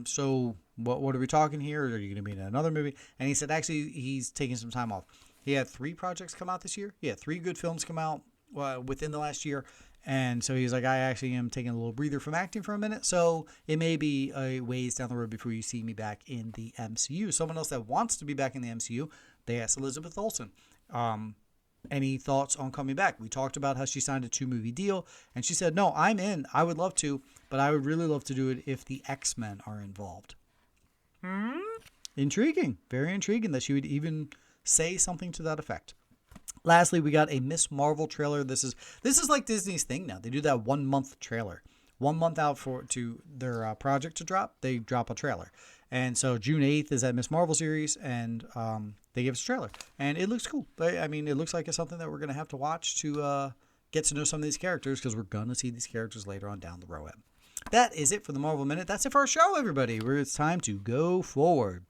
So what are we talking here? Are you going to be in another movie? And he said actually he's taking some time off. He had 3 projects come out this year. He had 3 good films come out within the last year. And so he's like, I actually am taking a little breather from acting for a minute. So it may be a ways down the road before you see me back in the MCU. Someone else that wants to be back in the MCU, they asked Elizabeth Olsen. Any thoughts on coming back? We talked about how she signed a 2-movie deal, and she said, no, I'm in. I would love to, but I would really love to do it if the X-Men are involved. Intriguing. Very intriguing that she would even say something to that effect. Lastly, we got a Miss Marvel trailer. This is like Disney's thing now. They do that 1 month trailer. 1 month out to their project to drop, they drop a trailer. And so June 8th is that Miss Marvel series, and they give us a trailer. And it looks cool. I mean, it looks like it's something that we're going to have to watch to get to know some of these characters, because we're going to see these characters later on down the road. That is it for the Marvel Minute. That's it for our show, everybody. It's time to go forward.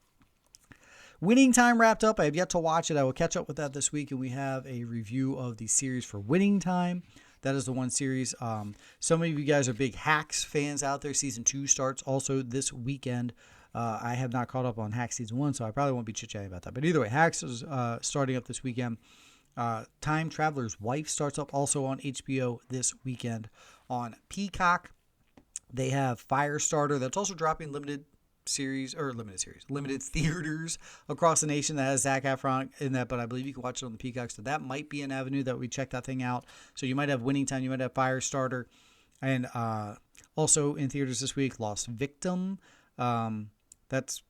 Winning Time wrapped up. I have yet to watch it. I will catch up with that this week, and we have a review of the series for Winning Time. That is the one series. Some of you guys are big Hacks fans out there. Season 2 starts also this weekend. I have not caught up on Hacks Season 1, so I probably won't be chit-chatting about that. But either way, Hacks is starting up this weekend. Time Traveler's Wife starts up also on HBO this weekend. On Peacock, they have Firestarter. That's also dropping limited theaters across the nation that has Zac Efron in that, but I believe you can watch it on the Peacock, so that might be an avenue that we check that thing out. So you might have Winning Time, you might have Firestarter, and also in theaters this week, Lost Victim. That's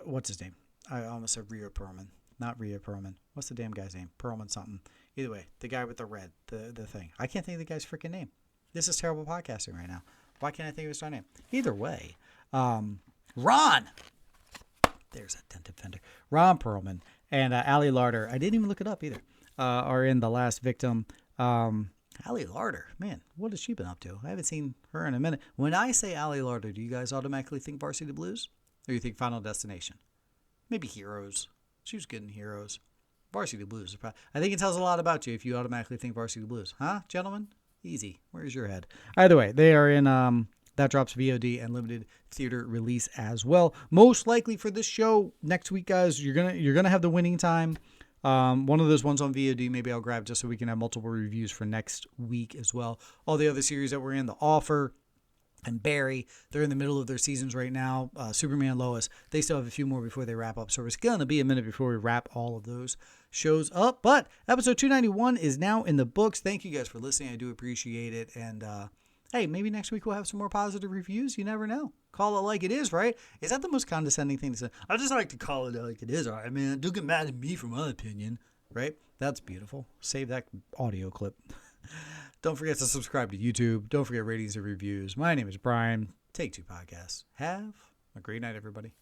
what's his name? I almost said Rhea Perlman. Not Rhea Perlman. What's the damn guy's name? Perlman something. Either way, the guy with the red, the thing. I can't think of the guy's freaking name. This is terrible podcasting right now. Why can't I think of his name? Either way, Ron. There's a dented fender. Ron Perlman and Ali Larter. I didn't even look it up either. Are in The Last Victim. Ali Larter, man, what has she been up to? I haven't seen her in a minute. When I say Ali Larter, do you guys automatically think Varsity Blues? Or you think Final Destination? Maybe Heroes. She was good in Heroes. Varsity Blues. I think it tells a lot about you if you automatically think Varsity Blues. Huh, gentlemen? Easy. Where's your head? Either way, they are in... that drops VOD and limited theater release as well. Most likely for this show next week, guys, you're gonna have the Winning Time. One of those ones on VOD, maybe I'll grab just so we can have multiple reviews for next week as well. All the other series that we're in, The Offer and Barry, they're in the middle of their seasons right now. Superman, Lois, they still have a few more before they wrap up. So it's going to be a minute before we wrap all of those shows up. But episode 291 is now in the books. Thank you guys for listening. I do appreciate it. And hey, maybe next week we'll have some more positive reviews. You never know. Call it like it is, right? Is that the most condescending thing to say? I just like to call it like it is. All right, man. Don't get mad at me for my opinion, right? That's beautiful. Save that audio clip. Don't forget to subscribe to YouTube. Don't forget ratings and reviews. My name is Brian. Take Two Podcasts. Have a great night, everybody.